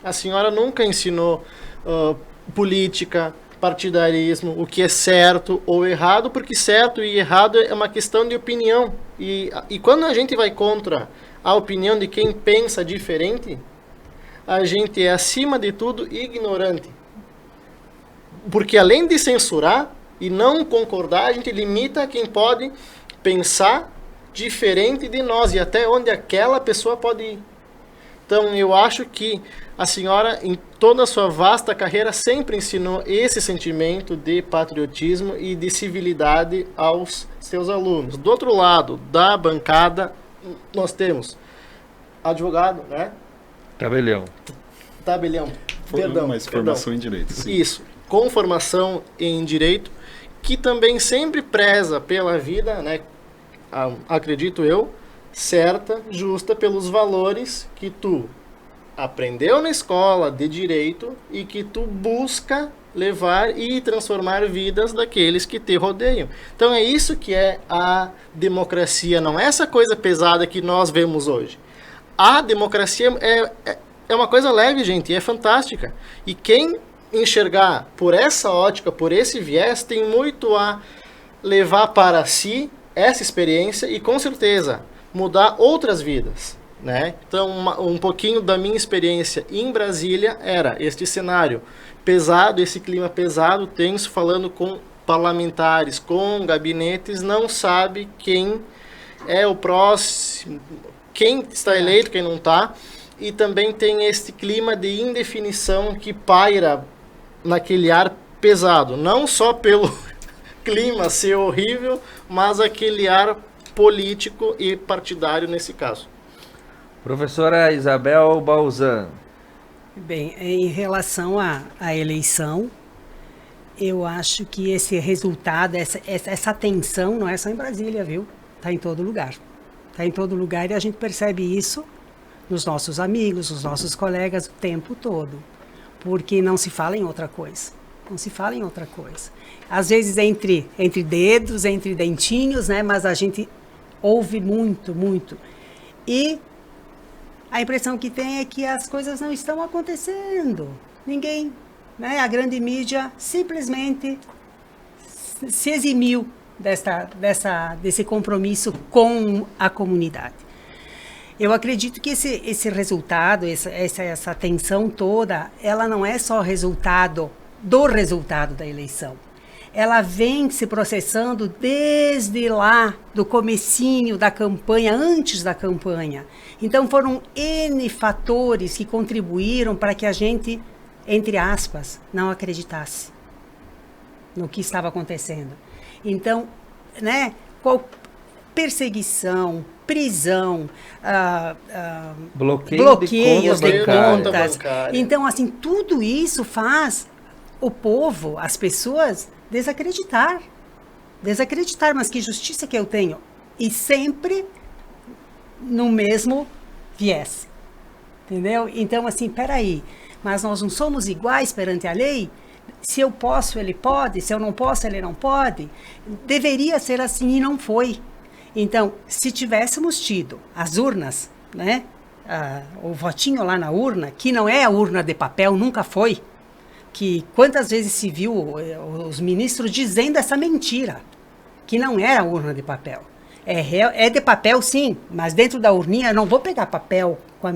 S3: A senhora nunca ensinou política, partidarismo, o que é certo ou errado, porque certo e errado é uma questão de opinião. E quando a gente vai contra a opinião de quem pensa diferente, a gente é, acima de tudo, ignorante. Porque além de censurar e não concordar, a gente limita quem pode pensar diferente de nós e até onde aquela pessoa pode ir. Então eu acho que a senhora, em toda a sua vasta carreira, sempre ensinou esse sentimento de patriotismo e de civilidade aos seus alunos. Do outro lado da bancada, nós temos advogado, né?
S1: Tabelião.
S2: Mas formação em direito. Sim.
S3: Isso. Com formação em direito, que também sempre preza pela vida, né, acredito eu, certa, justa, pelos valores que tu aprendeu na escola de direito e que tu busca levar e transformar vidas daqueles que te rodeiam. Então é isso que é a democracia, não é essa coisa pesada que nós vemos hoje. A democracia é uma coisa leve, gente, e é fantástica. E quem enxergar por essa ótica, por esse viés, tem muito a levar para si essa experiência e, com certeza, mudar outras vidas, né? Então, um pouquinho da minha experiência em Brasília era este cenário pesado, esse clima pesado, tenso, falando com parlamentares, com gabinetes, não sabe quem é o próximo, quem está eleito, quem não está, e também tem esse clima de indefinição que paira naquele ar pesado, não só pelo clima ser horrível, mas aquele ar político e partidário nesse caso.
S1: Professora Isabel Balzan.
S4: Bem, em relação à eleição, eu acho que esse resultado, essa tensão não é só em Brasília, viu? Está em todo lugar. Está em todo lugar e a gente percebe isso nos nossos amigos, nos nossos colegas o tempo todo. Porque não se fala em outra coisa. Não se fala em outra coisa. Às vezes entre dedos, entre dentinhos, né? Mas a gente ouve muito, muito. E a impressão que tem é que as coisas não estão acontecendo. Ninguém, né? A grande mídia simplesmente se eximiu desse compromisso com a comunidade. Eu acredito que esse resultado, essa tensão toda, ela não é só resultado da eleição. Ela vem se processando desde lá, do comecinho da campanha, antes da campanha. Então foram N fatores que contribuíram para que a gente, entre aspas, não acreditasse no que estava acontecendo. Então, né, perseguição, prisão, bloqueios de contas. Então, assim, tudo isso faz o povo, as pessoas, desacreditar. Mas que justiça que eu tenho? E sempre no mesmo viés. Entendeu? Então, assim, peraí, mas nós não somos iguais perante a lei? Se eu posso, ele pode. Se eu não posso, ele não pode. Deveria ser assim e não foi. Então, se tivéssemos tido as urnas, né, o votinho lá na urna, que não é a urna de papel, nunca foi, que quantas vezes se viu os ministros dizendo essa mentira, que não era a urna de papel. É de papel, sim, mas dentro da urninha eu não vou pegar papel com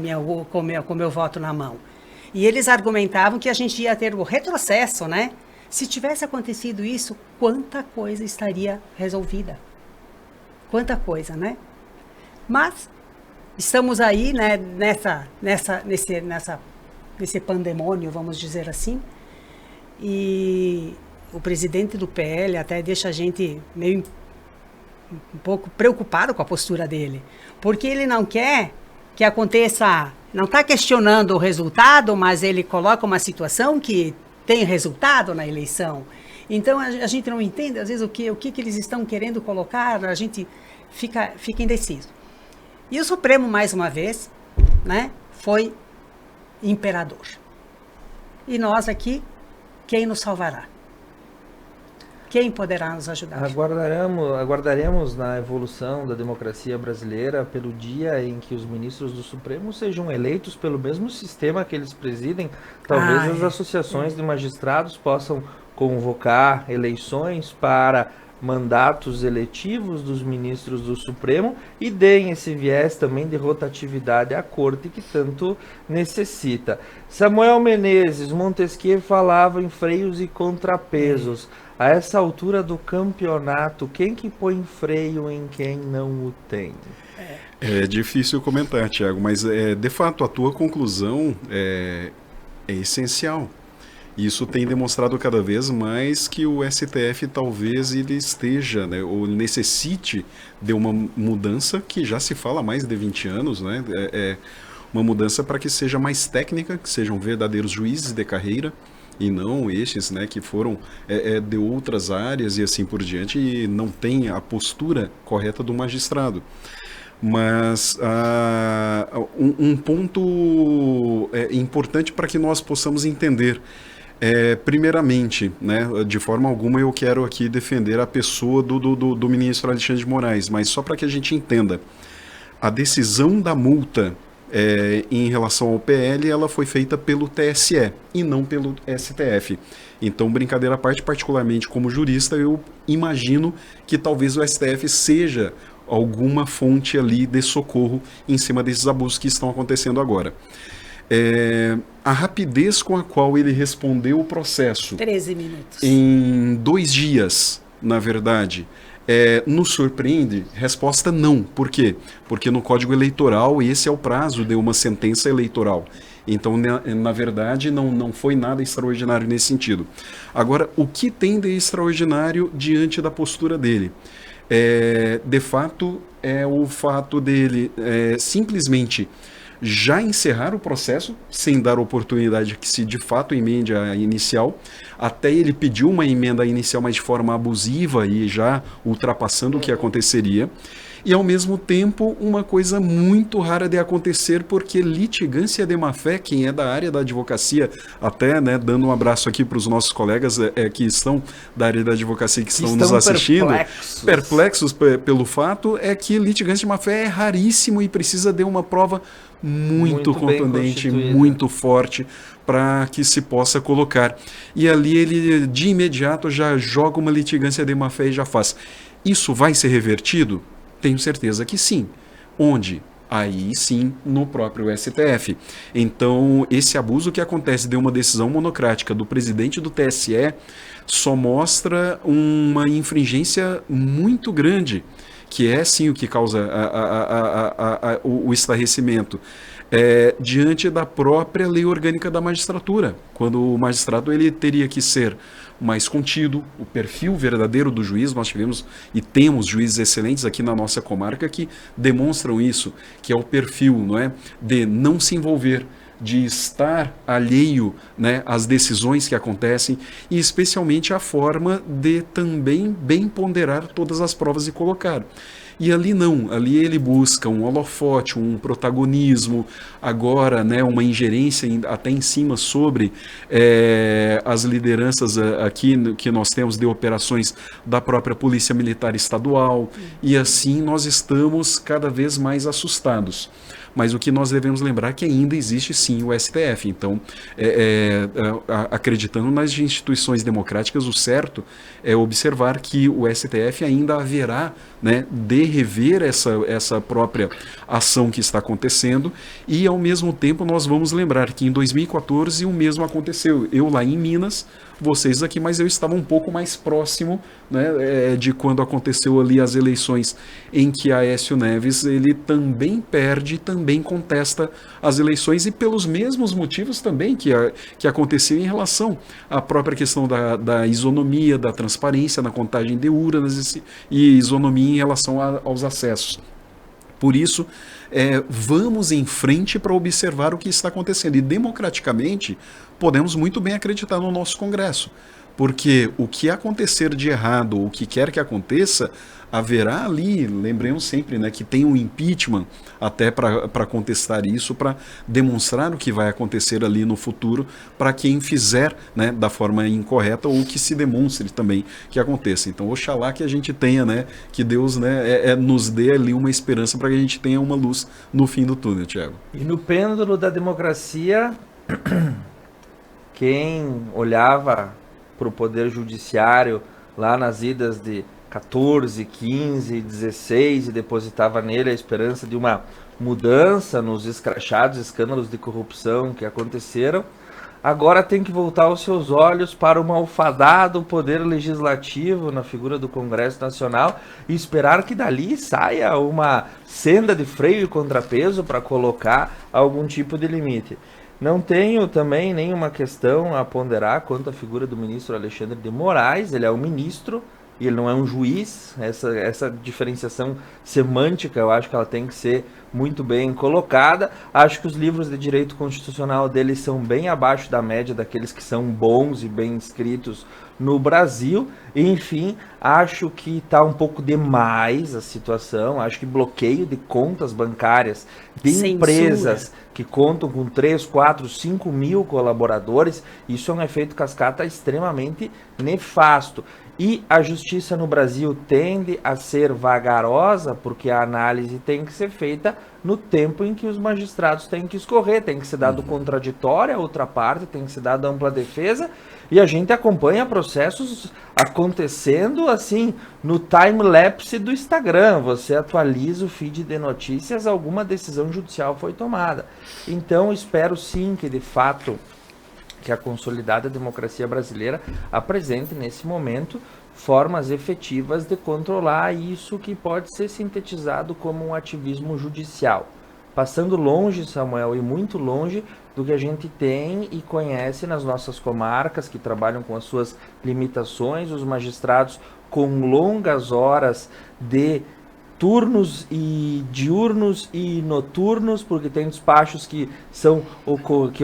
S4: o meu voto na mão. E eles argumentavam que a gente ia ter o retrocesso, né? Se tivesse acontecido isso, quanta coisa estaria resolvida. Quanta coisa, né? Mas estamos aí, né, nesse pandemônio, vamos dizer assim, e o presidente do PL até deixa a gente meio um pouco preocupado com a postura dele, porque ele não quer que aconteça, não está questionando o resultado, mas ele coloca uma situação que tem resultado na eleição. Então a gente não entende às vezes o que eles estão querendo colocar, a gente fica indeciso. E o Supremo, mais uma vez, né, foi imperador. E nós aqui, quem nos salvará? Quem poderá nos ajudar?
S1: Aguardaremos na evolução da democracia brasileira pelo dia em que os ministros do Supremo sejam eleitos pelo mesmo sistema que eles presidem. Talvez as associações de magistrados possam convocar eleições para mandatos eletivos dos ministros do Supremo e deem esse viés também de rotatividade à corte que tanto necessita. Samuel Menezes, Montesquieu falava em freios e contrapesos. A essa altura do campeonato, quem que põe freio em quem não o tem?
S2: É difícil comentar, Thiago, mas de fato a tua conclusão é essencial. Isso tem demonstrado cada vez mais que o STF talvez ele esteja, né, ou necessite de uma mudança que já se fala há mais de 20 anos, né? Uma mudança para que seja mais técnica, que sejam verdadeiros juízes de carreira, e não estes, né, que foram de outras áreas e assim por diante, e não tem a postura correta do magistrado. Mas um ponto importante para que nós possamos entender, primeiramente, né, de forma alguma eu quero aqui defender a pessoa do ministro Alexandre de Moraes, mas só para que a gente entenda, a decisão da multa em relação ao PL, ela foi feita pelo TSE e não pelo STF. Então, brincadeira à parte, particularmente como jurista, eu imagino que talvez o STF seja alguma fonte ali de socorro em cima desses abusos que estão acontecendo agora. A rapidez com a qual ele respondeu o processo...
S4: 13 minutos.
S2: Em 2 dias, na verdade... nos surpreende? Resposta não. Por quê? Porque no Código Eleitoral esse é o prazo de uma sentença eleitoral. Então, na verdade, não foi nada extraordinário nesse sentido. Agora, o que tem de extraordinário diante da postura dele? De fato, é o fato dele simplesmente já encerrar o processo, sem dar oportunidade que se de fato emende a inicial. Até ele pediu uma emenda inicial, mas de forma abusiva e já ultrapassando o que aconteceria. E, ao mesmo tempo, uma coisa muito rara de acontecer, porque litigância de má-fé, quem é da área da advocacia, até, né, dando um abraço aqui para os nossos colegas que estão da área da advocacia, que estão nos assistindo, perplexos pelo fato, é que litigância de má-fé é raríssimo e precisa de uma prova muito contundente, muito forte, para que se possa colocar. E ali ele, de imediato, já joga uma litigância de má-fé e já faz. Isso vai ser revertido? Tenho certeza que sim. Onde? Aí sim, no próprio STF. Então, esse abuso que acontece de uma decisão monocrática do presidente do TSE só mostra uma infringência muito grande, que é sim o que causa o estarrecimento, diante da própria lei orgânica da magistratura, quando o magistrado ele teria que ser mais contido, o perfil verdadeiro do juiz. Nós tivemos e temos juízes excelentes aqui na nossa comarca que demonstram isso, que é o perfil, não é, de não se envolver, de estar alheio, né, às decisões que acontecem, e especialmente a forma de também bem ponderar todas as provas e colocar. E ali não, ali ele busca um holofote, um protagonismo, agora, né, uma ingerência até em cima sobre as lideranças aqui que nós temos de operações da própria Polícia Militar Estadual, e assim nós estamos cada vez mais assustados. Mas o que nós devemos lembrar é que ainda existe sim o STF. Então, acreditando nas instituições democráticas, o certo é observar que o STF ainda haverá, né, de rever essa própria ação que está acontecendo, e ao mesmo tempo nós vamos lembrar que em 2014 o mesmo aconteceu. Eu lá em Minas, vocês aqui, mas eu estava um pouco mais próximo, né, de quando aconteceu ali as eleições em que Aécio Neves ele também perde, também contesta as eleições, e pelos mesmos motivos também que aconteceu em relação à própria questão da isonomia, da transparência na contagem de urnas e isonomia em relação aos acessos. Por isso, vamos em frente para observar o que está acontecendo. E democraticamente, podemos muito bem acreditar no nosso Congresso. Porque o que acontecer de errado, o que quer que aconteça, haverá ali, lembremos sempre, né, que tem um impeachment até para contestar isso, para demonstrar o que vai acontecer ali no futuro para quem fizer, né, da forma incorreta, ou que se demonstre também que aconteça. Então, oxalá que a gente tenha, né, que Deus, né, nos dê ali uma esperança para que a gente tenha uma luz no fim do túnel, Thiago.
S1: E no pêndulo da democracia, quem olhava para o Poder Judiciário lá nas idas de 14, 15, 16 e depositava nele a esperança de uma mudança nos escrachados escândalos de corrupção que aconteceram, agora tem que voltar os seus olhos para o malfadado Poder Legislativo na figura do Congresso Nacional e esperar que dali saia uma senda de freio e contrapeso para colocar algum tipo de limite. Não tenho também nenhuma questão a ponderar quanto à figura do ministro Alexandre de Moraes. Ele é um ministro, e ele não é um juiz. Essa diferenciação semântica, eu acho que ela tem que ser muito bem colocada. Acho que os livros de direito constitucional dele são bem abaixo da média daqueles que são bons e bem escritos no Brasil. Enfim, acho que está um pouco demais a situação. Acho que bloqueio de contas bancárias de
S4: Censura.
S1: empresas que contam com 3, 4, 5 mil colaboradores, isso é um efeito cascata extremamente nefasto. E a justiça no Brasil tende a ser vagarosa, porque a análise tem que ser feita no tempo em que os magistrados têm que escorrer, tem que ser dado contraditório à outra parte, tem que ser dado ampla defesa, e a gente acompanha processos acontecendo assim no time-lapse do Instagram. Você atualiza o feed de notícias, alguma decisão judicial foi tomada. Então espero sim que de fato que a consolidada democracia brasileira apresente nesse momento formas efetivas de controlar isso que pode ser sintetizado como um ativismo judicial. Passando longe, Samuel, e muito longe do que a gente tem e conhece nas nossas comarcas, que trabalham com as suas limitações, os magistrados com longas horas de turnos e diurnos e noturnos, porque tem despachos que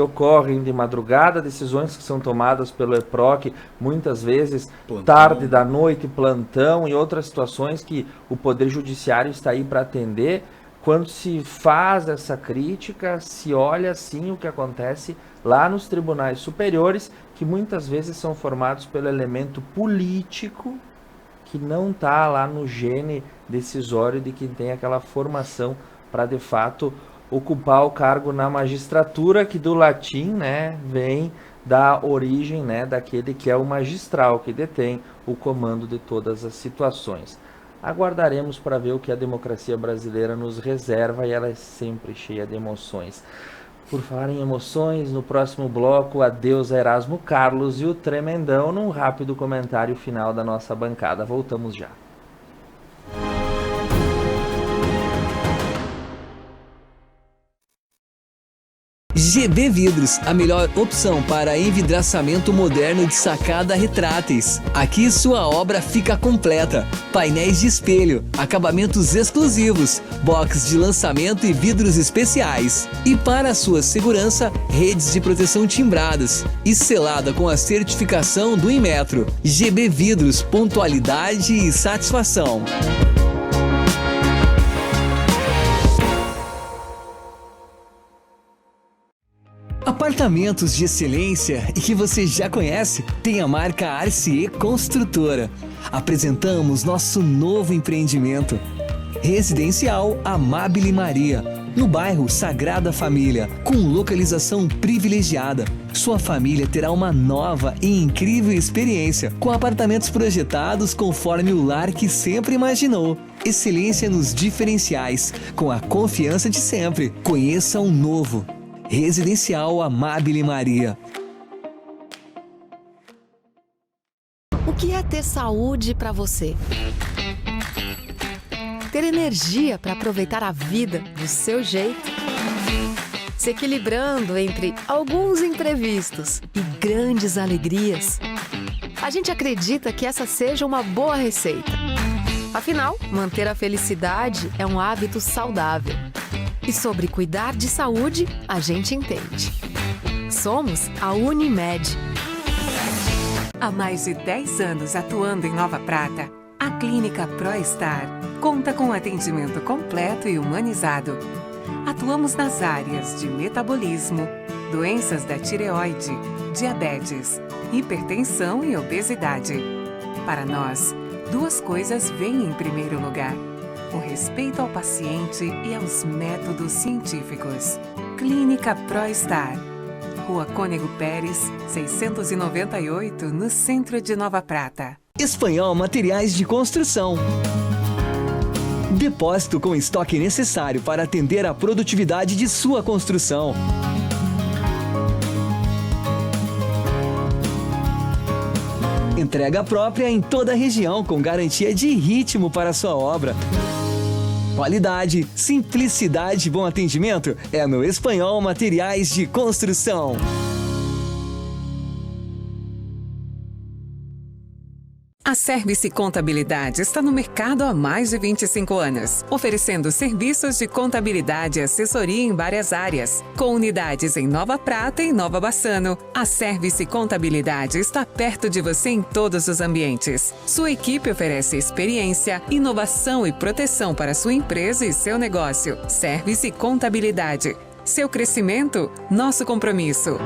S1: ocorrem de madrugada, decisões que são tomadas pelo EPROC, muitas vezes plantão, tarde da noite, plantão, e outras situações que o Poder Judiciário está aí para atender. Quando se faz essa crítica, se olha sim o que acontece lá nos tribunais superiores, que muitas vezes são formados pelo elemento político, que não está lá no gene decisório de quem tem aquela formação para de fato ocupar o cargo na magistratura, que do latim, né, vem da origem, né, daquele que é o magistral, que detém o comando de todas as situações. Aguardaremos para ver o que a democracia brasileira nos reserva, e ela é sempre cheia de emoções. Por falar em emoções, no próximo bloco, adeus a Erasmo Carlos e o Tremendão, num rápido comentário final da nossa bancada. Voltamos já.
S5: GB Vidros, a melhor opção para envidraçamento moderno de sacada retráteis. Aqui sua obra fica completa. Painéis de espelho, acabamentos exclusivos, box de lançamento e vidros especiais. E para sua segurança, redes de proteção timbradas e selada com a certificação do Inmetro. GB Vidros, pontualidade e satisfação. Apartamentos de excelência e que você já conhece, tem a marca RCE Construtora. Apresentamos nosso novo empreendimento, Residencial Amabile Maria, no bairro Sagrada Família, com localização privilegiada. Sua família terá uma nova e incrível experiência, com apartamentos projetados conforme o lar que sempre imaginou. Excelência nos diferenciais, com a confiança de sempre. Conheça um novo Residencial Amabile Maria.
S9: O que é ter saúde para você? Ter energia para aproveitar a vida do seu jeito? Se equilibrando entre alguns imprevistos e grandes alegrias? A gente acredita que essa seja uma boa receita. Afinal, manter a felicidade é um hábito saudável. E sobre cuidar de saúde, a gente entende. Somos a Unimed.
S6: Há mais de 10 anos atuando em Nova Prata, a Clínica ProStar conta com atendimento completo e humanizado. Atuamos nas áreas de metabolismo, doenças da tireoide, diabetes, hipertensão e obesidade. Para nós, duas coisas vêm em primeiro lugar: o respeito ao paciente e aos métodos científicos. Clínica ProStar, Rua Cônego Pérez, 698, no centro de Nova Prata.
S5: Espanhol Materiais de Construção. Depósito com estoque necessário para atender a produtividade de sua construção. Entrega própria em toda a região, com garantia de ritmo para sua obra. Qualidade, simplicidade e bom atendimento é no Espanhol Materiais de Construção.
S6: A Service Contabilidade está no mercado há mais de 25 anos, oferecendo serviços de contabilidade e assessoria em várias áreas. Com unidades em Nova Prata e Nova Bassano, a Service Contabilidade está perto de você em todos os ambientes. Sua equipe oferece experiência, inovação e proteção para sua empresa e seu negócio. Service Contabilidade. Seu crescimento, nosso compromisso.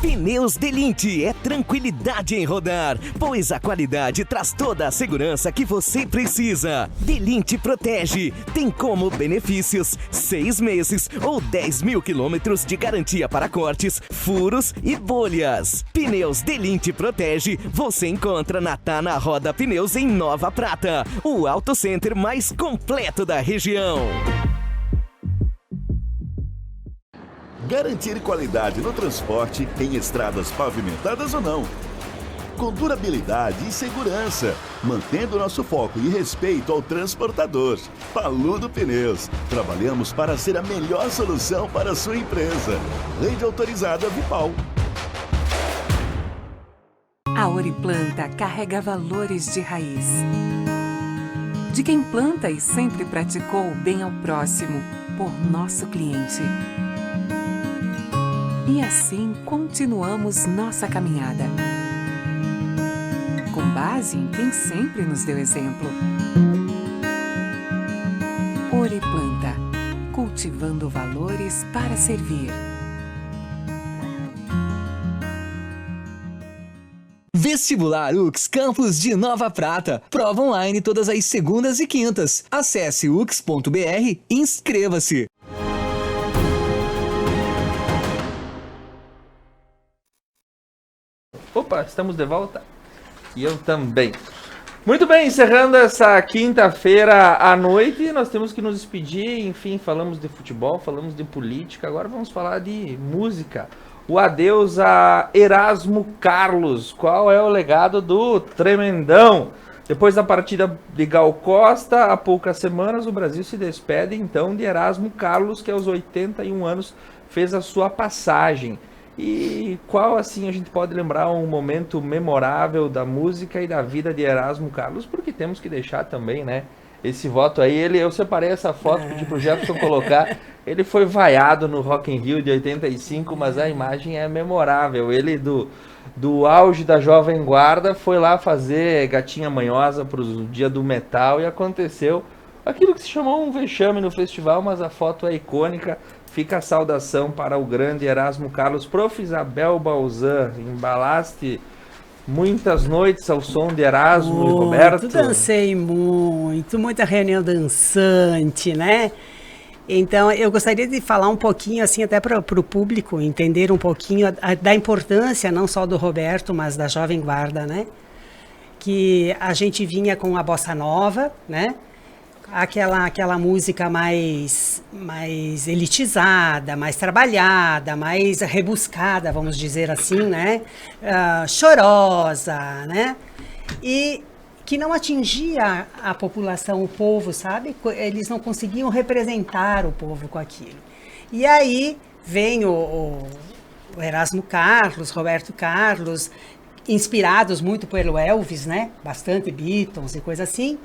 S7: Pneus Delinte é tranquilidade em rodar, pois a qualidade traz toda a segurança que você precisa. Delinte Protege tem como benefícios 6 meses ou 10 mil quilômetros de garantia para cortes, furos e bolhas. Pneus Delinte Protege você encontra na Tana Roda Pneus em Nova Prata, o auto center mais completo da região.
S8: Garantir qualidade no transporte em estradas pavimentadas ou não. Com durabilidade e segurança, mantendo nosso foco e respeito ao transportador. Paludo Pneus. Trabalhamos para ser a melhor solução para a sua empresa. Rede autorizada Vipal.
S6: A Oriplanta carrega valores de raiz. De quem planta e sempre praticou o bem ao próximo, por nosso cliente. E assim continuamos nossa caminhada. Com base em quem sempre nos deu exemplo. Oriplanta, cultivando valores para servir.
S5: Vestibular UX Campus de Nova Prata. Prova online todas as segundas e quintas. Acesse ux.br e inscreva-se.
S1: Opa, estamos de volta. E eu também. Muito bem, encerrando essa quinta-feira à noite, nós temos que nos despedir. Enfim, falamos de futebol, falamos de política, agora vamos falar de música. O adeus a Erasmo Carlos. Qual é o legado do tremendão? Depois da partida de Gal Costa, há poucas semanas, o Brasil se despede então de Erasmo Carlos, que aos 81 anos fez a sua passagem. E qual, assim, a gente pode lembrar um momento memorável da música e da vida de Erasmo Carlos? Porque temos que deixar também, né, esse voto aí. Eu separei essa foto, pedi pro Jefferson colocar. Ele foi vaiado no Rock in Rio de 85, mas a imagem é memorável. Ele, do auge da Jovem Guarda, foi lá fazer Gatinha Manhosa pro Dia do Metal e aconteceu aquilo que se chamou um vexame no festival, mas a foto é icônica. Fica a saudação para o grande Erasmo Carlos. Prof. Isabel Balzan, embalaste muitas noites ao som de Erasmo e Roberto?
S4: Dancei muita reunião dançante, né? Então, eu gostaria de falar um pouquinho, assim, até para o público entender um pouquinho da importância, não só do Roberto, mas da Jovem Guarda, né? Que a gente vinha com a bossa nova, né? Aquela música mais elitizada, mais trabalhada, mais rebuscada, vamos dizer assim, né? Chorosa, né? E que não atingia a população, o povo, sabe? Eles não conseguiam representar o povo com aquilo. E aí vem o Erasmo Carlos, Roberto Carlos, inspirados muito pelo Elvis, né? Bastante Beatles e coisa assim.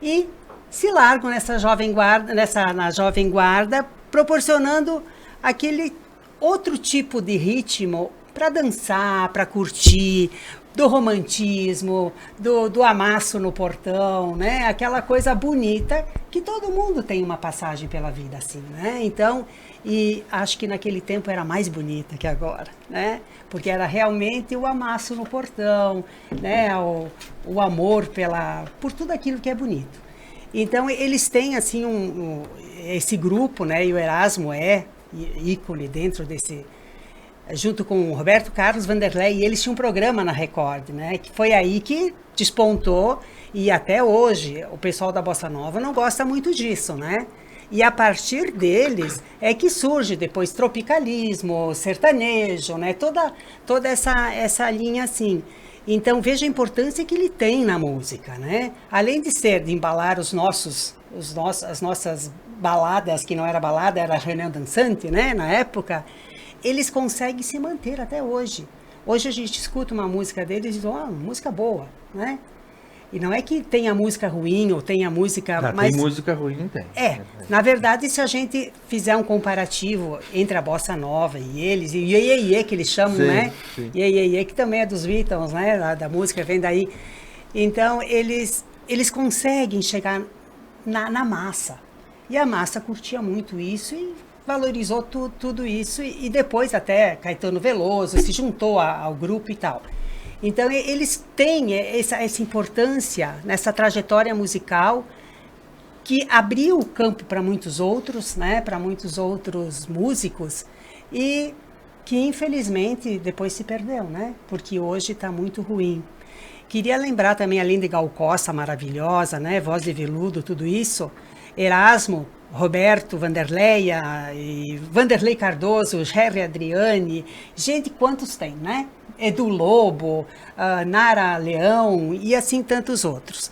S4: E se largam nessa Jovem Guarda, na Jovem Guarda, proporcionando aquele outro tipo de ritmo para dançar, para curtir, do romantismo, do amasso no portão, né? Aquela coisa bonita que todo mundo tem uma passagem pela vida assim, né? Então, e acho que naquele tempo era mais bonita que agora, né? Porque era realmente o amasso no portão, né? O amor por tudo aquilo que é bonito. Então, eles têm, assim, esse grupo, né, e o Erasmo é ícone dentro desse, junto com o Roberto Carlos, Vanderlei, e eles tinham um programa na Record, né, que foi aí que despontou, e até hoje o pessoal da Bossa Nova não gosta muito disso, né, e a partir deles é que surge depois tropicalismo, sertanejo, né, toda essa linha, assim. Então, veja a importância que ele tem na música, né? Além de embalar as nossas baladas, que não era balada, era reunião dançante, né? Na época, eles conseguem se manter até hoje. Hoje a gente escuta uma música dele e diz, música boa, né? E não é que tenha música ruim ou tenha música... mas
S1: tem música ruim, tem.
S4: Na verdade, se a gente fizer um comparativo entre a bossa nova e eles, e o Iê, Iê, que eles chamam, né? Iê, Iê, que também é dos Beatles, né? Da música vem daí. Então, eles conseguem chegar na massa. E a massa curtia muito isso e valorizou tudo isso. E depois até Caetano Veloso se juntou ao grupo e tal. Então, eles têm essa importância nessa trajetória musical que abriu o campo para muitos outros, né? Para muitos outros músicos e que, infelizmente, depois se perdeu, né? Porque hoje está muito ruim. Queria lembrar também, além de Gal Costa, maravilhosa, né? Voz de veludo, tudo isso, Erasmo, Roberto, Vanderleia, e Vanderlei Cardoso, Jerry Adriane, gente, quantos tem, né? Edu Lobo, Nara Leão e assim tantos outros.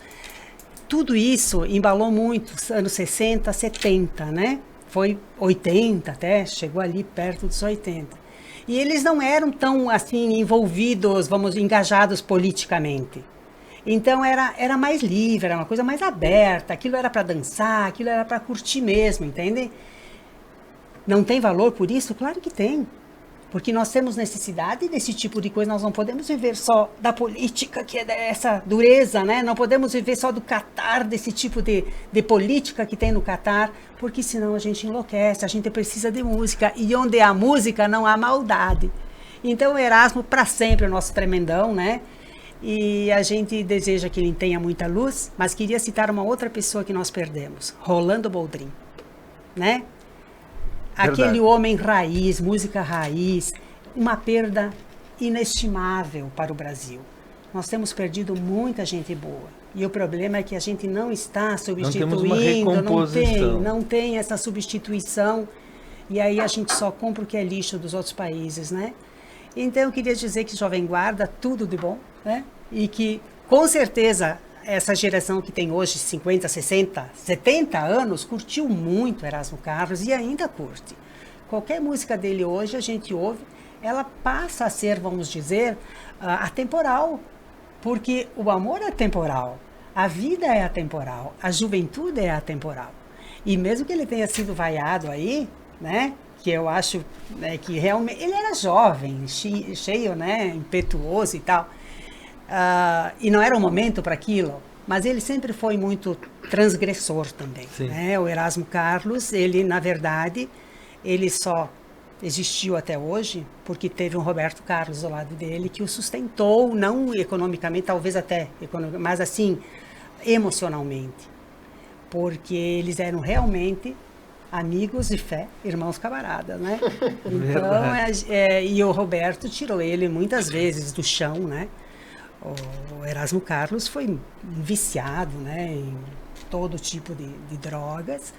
S4: Tudo isso embalou muito, anos 60, 70, né? Foi 80 até, chegou ali perto dos 80. E eles não eram tão assim envolvidos, engajados politicamente. Então era mais livre, era uma coisa mais aberta, aquilo era para dançar, aquilo era para curtir mesmo, entende? Não tem valor por isso? Claro que tem. Porque nós temos necessidade desse tipo de coisa, nós não podemos viver só da política, que é dessa dureza, né? Não podemos viver só do Catar, desse tipo de política que tem no Catar, porque senão a gente enlouquece, a gente precisa de música, e onde há música não há maldade. Então o Erasmo, para sempre, é o nosso tremendão, né? E a gente deseja que ele tenha muita luz, mas queria citar uma outra pessoa que nós perdemos, Rolando Boldrin, né? Aquele homem raiz, música raiz, uma perda inestimável para o Brasil. Nós temos perdido muita gente boa. E o problema é que a gente não está substituindo, não tem essa substituição. E aí a gente só compra o que é lixo dos outros países, né? Então eu queria dizer que Jovem Guarda, tudo de bom, né? E que, com certeza, essa geração que tem hoje 50, 60, 70 anos, curtiu muito Erasmo Carlos e ainda curte. Qualquer música dele hoje a gente ouve, ela passa a ser, vamos dizer, atemporal, porque o amor é temporal, a vida é atemporal, a juventude é atemporal. E mesmo que ele tenha sido vaiado aí, né, que eu acho, né, que realmente ele era jovem, cheio, né, impetuoso e tal, e não era o momento para aquilo, mas ele sempre foi muito transgressor também, né? O Erasmo Carlos, ele, na verdade, ele só existiu até hoje porque teve um Roberto Carlos ao lado dele que o sustentou, não economicamente, talvez até economicamente, mas assim, emocionalmente, porque eles eram realmente amigos de fé, irmãos camaradas, né? Então, e o Roberto tirou ele muitas vezes do chão, né? O Erasmo Carlos foi viciado, né, em todo tipo de drogas.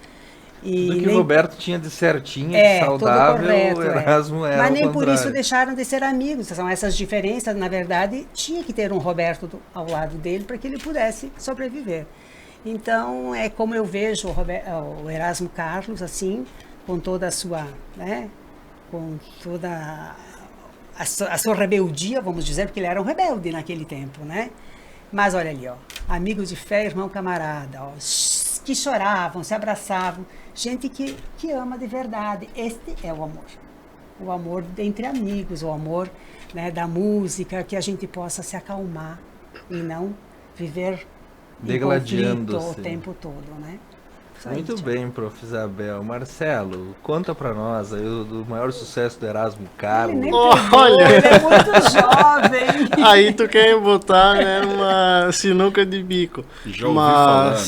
S4: E
S1: tudo que o Roberto tinha de certinho, de saudável, correto, o Erasmo era.
S4: Mas nem por isso deixaram de ser amigos. São essas diferenças, na verdade, tinha que ter um Roberto ao lado dele para que ele pudesse sobreviver. Então, é como eu vejo o Erasmo Carlos, assim, com toda a sua, né, com toda a sua rebeldia, vamos dizer, porque ele era um rebelde naquele tempo, né? Mas olha ali, ó, amigos de fé, irmão camarada, ó, que choravam, se abraçavam, gente que ama de verdade. Este é o amor entre amigos, o amor, né, da música, que a gente possa se acalmar e não viver
S1: degladiando
S4: o tempo todo, né?
S1: Muito bem, prof. Isabel. Marcelo, conta pra nós aí do maior sucesso do Erasmo Carlos.
S3: Olha,
S4: ele é muito jovem.
S3: Aí tu quer botar, né, uma sinuca de bico.
S2: Já ouvi falar, né?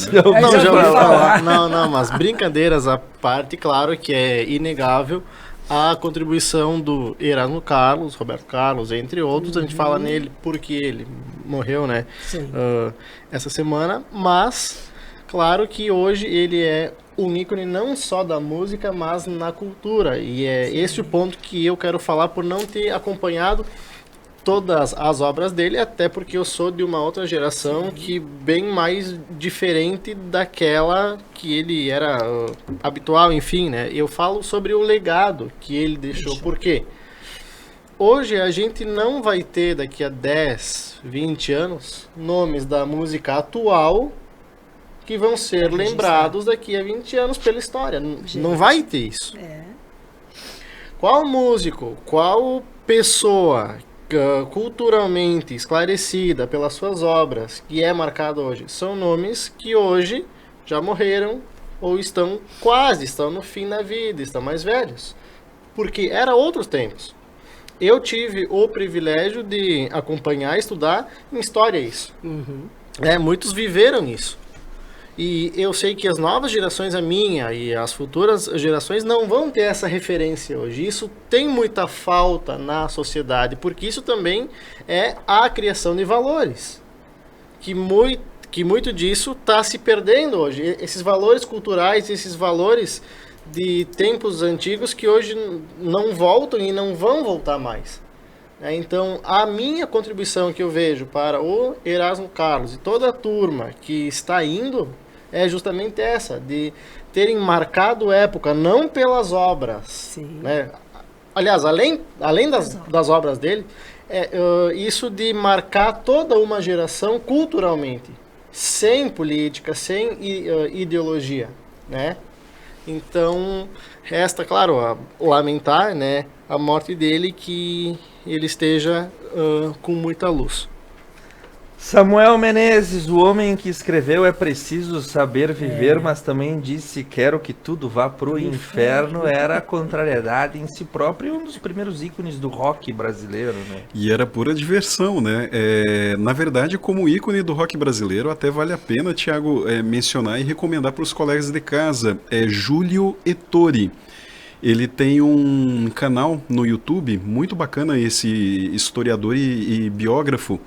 S3: Já ouvi falar. Não, mas brincadeiras à parte, claro que é inegável a contribuição do Erasmo Carlos, Roberto Carlos, entre outros. A gente fala nele porque ele morreu, né, essa semana, mas claro que hoje ele é um ícone não só da música, mas na cultura. E é esse o ponto que eu quero falar por não ter acompanhado todas as obras dele, até porque eu sou de uma outra geração que bem mais diferente daquela que ele era habitual, enfim, né? Eu falo sobre o legado que ele deixou. Por quê? hoje a gente não vai ter daqui a 10, 20 anos nomes da música atual que vão ser lembrados daqui a 20 anos pela história. Não vai ter isso. Qual músico, qual pessoa culturalmente esclarecida pelas suas obras que é marcado hoje? São nomes que hoje já morreram ou estão no fim da vida, estão mais velhos. Porque era outros tempos. Eu tive o privilégio de acompanhar e estudar em história isso. Muitos viveram isso. E eu sei que as novas gerações, a minha e as futuras gerações, não vão ter essa referência hoje. Isso tem muita falta na sociedade, porque isso também é a criação de valores. Que muito disso está se perdendo hoje. Esses valores culturais, esses valores de tempos antigos que hoje não voltam e não vão voltar mais. Então, a minha contribuição que eu vejo para o Erasmo Carlos e toda a turma que está indo é justamente essa, de terem marcado época, não pelas obras. Né? Aliás, além das obras dele, isso de marcar toda uma geração culturalmente, sem política, sem ideologia, né? Então, resta, claro, lamentar, né, a morte dele, que ele esteja com muita luz.
S1: Samuel Menezes, o homem que escreveu É Preciso Saber Viver, mas também disse Quero que tudo vá pro inferno, era a contrariedade em si próprio e um dos primeiros ícones do rock brasileiro, né?
S2: E era pura diversão, né? Na verdade, como ícone do rock brasileiro, até vale a pena, Thiago, mencionar e recomendar para os colegas de casa, Júlio Ettore. Ele tem um canal no YouTube, muito bacana, esse historiador e biógrafo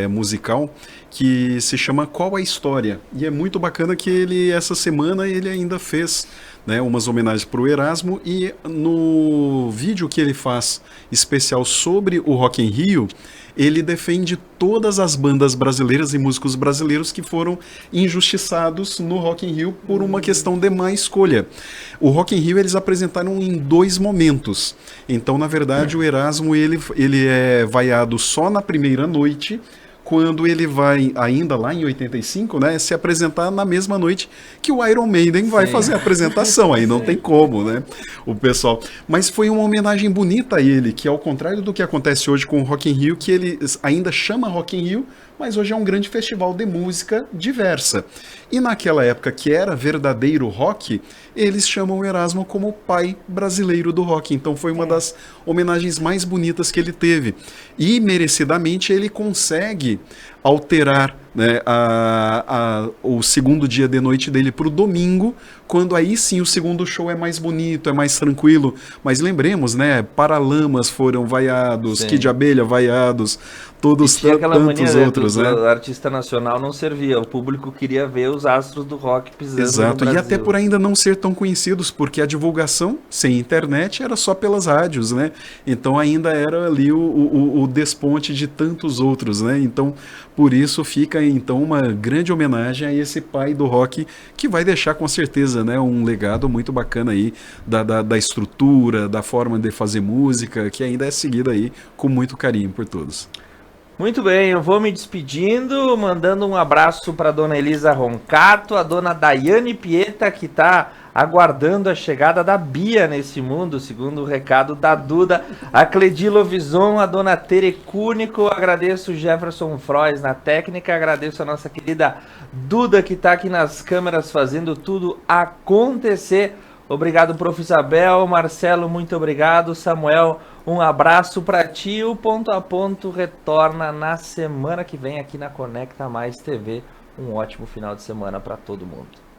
S2: musical, que se chama Qual a História? E é muito bacana que ele, essa semana, ele ainda fez, né, umas homenagens para o Erasmo, e no vídeo que ele faz especial sobre o Rock in Rio, ele defende todas as bandas brasileiras e músicos brasileiros que foram injustiçados no Rock in Rio por uma questão de má escolha. O Rock in Rio eles apresentaram em 2 momentos. Então, na verdade, o Erasmo ele é vaiado só na primeira noite, quando ele vai, ainda lá em 85, né, se apresentar na mesma noite que o Iron Maiden vai fazer a apresentação. Aí não tem como, né, o pessoal. Mas foi uma homenagem bonita a ele, que ao contrário do que acontece hoje com o Rock in Rio, que ele ainda chama Rock in Rio, mas hoje é um grande festival de música diversa. E naquela época que era verdadeiro rock, eles chamam o Erasmo como o pai brasileiro do rock. Então foi uma das homenagens mais bonitas que ele teve. E merecidamente ele consegue alterar, né, o segundo dia de noite dele para o domingo, quando aí sim o segundo show é mais bonito, é mais tranquilo. Mas lembremos, né, Paralamas foram vaiados, Kid Abelha vaiados, todos tantos outros, né?
S1: O artista nacional não servia, o público queria ver os astros do rock pisando
S2: Exato,
S1: no Brasil.
S2: E até por ainda não ser tão conhecidos, porque a divulgação sem internet era só pelas rádios, né? Então ainda era ali o desponte de tantos outros, né? Então, por isso fica então uma grande homenagem a esse pai do rock, que vai deixar com certeza, né, um legado muito bacana aí da estrutura, da forma de fazer música, que ainda é seguida aí com muito carinho por todos.
S1: Muito bem, eu vou me despedindo, mandando um abraço para a dona Elisa Roncato, a dona Daiane Pieta, que está aguardando a chegada da Bia nesse mundo, segundo o recado da Duda, a Cledilo Vison, a dona Tere Cúnico, agradeço o Jefferson Frois na técnica, agradeço a nossa querida Duda, que está aqui nas câmeras fazendo tudo acontecer. Obrigado, prof. Isabel. Marcelo, muito obrigado. Samuel, um abraço para ti. O Ponto a Ponto retorna na semana que vem aqui na Conecta Mais TV. Um ótimo final de semana para todo mundo.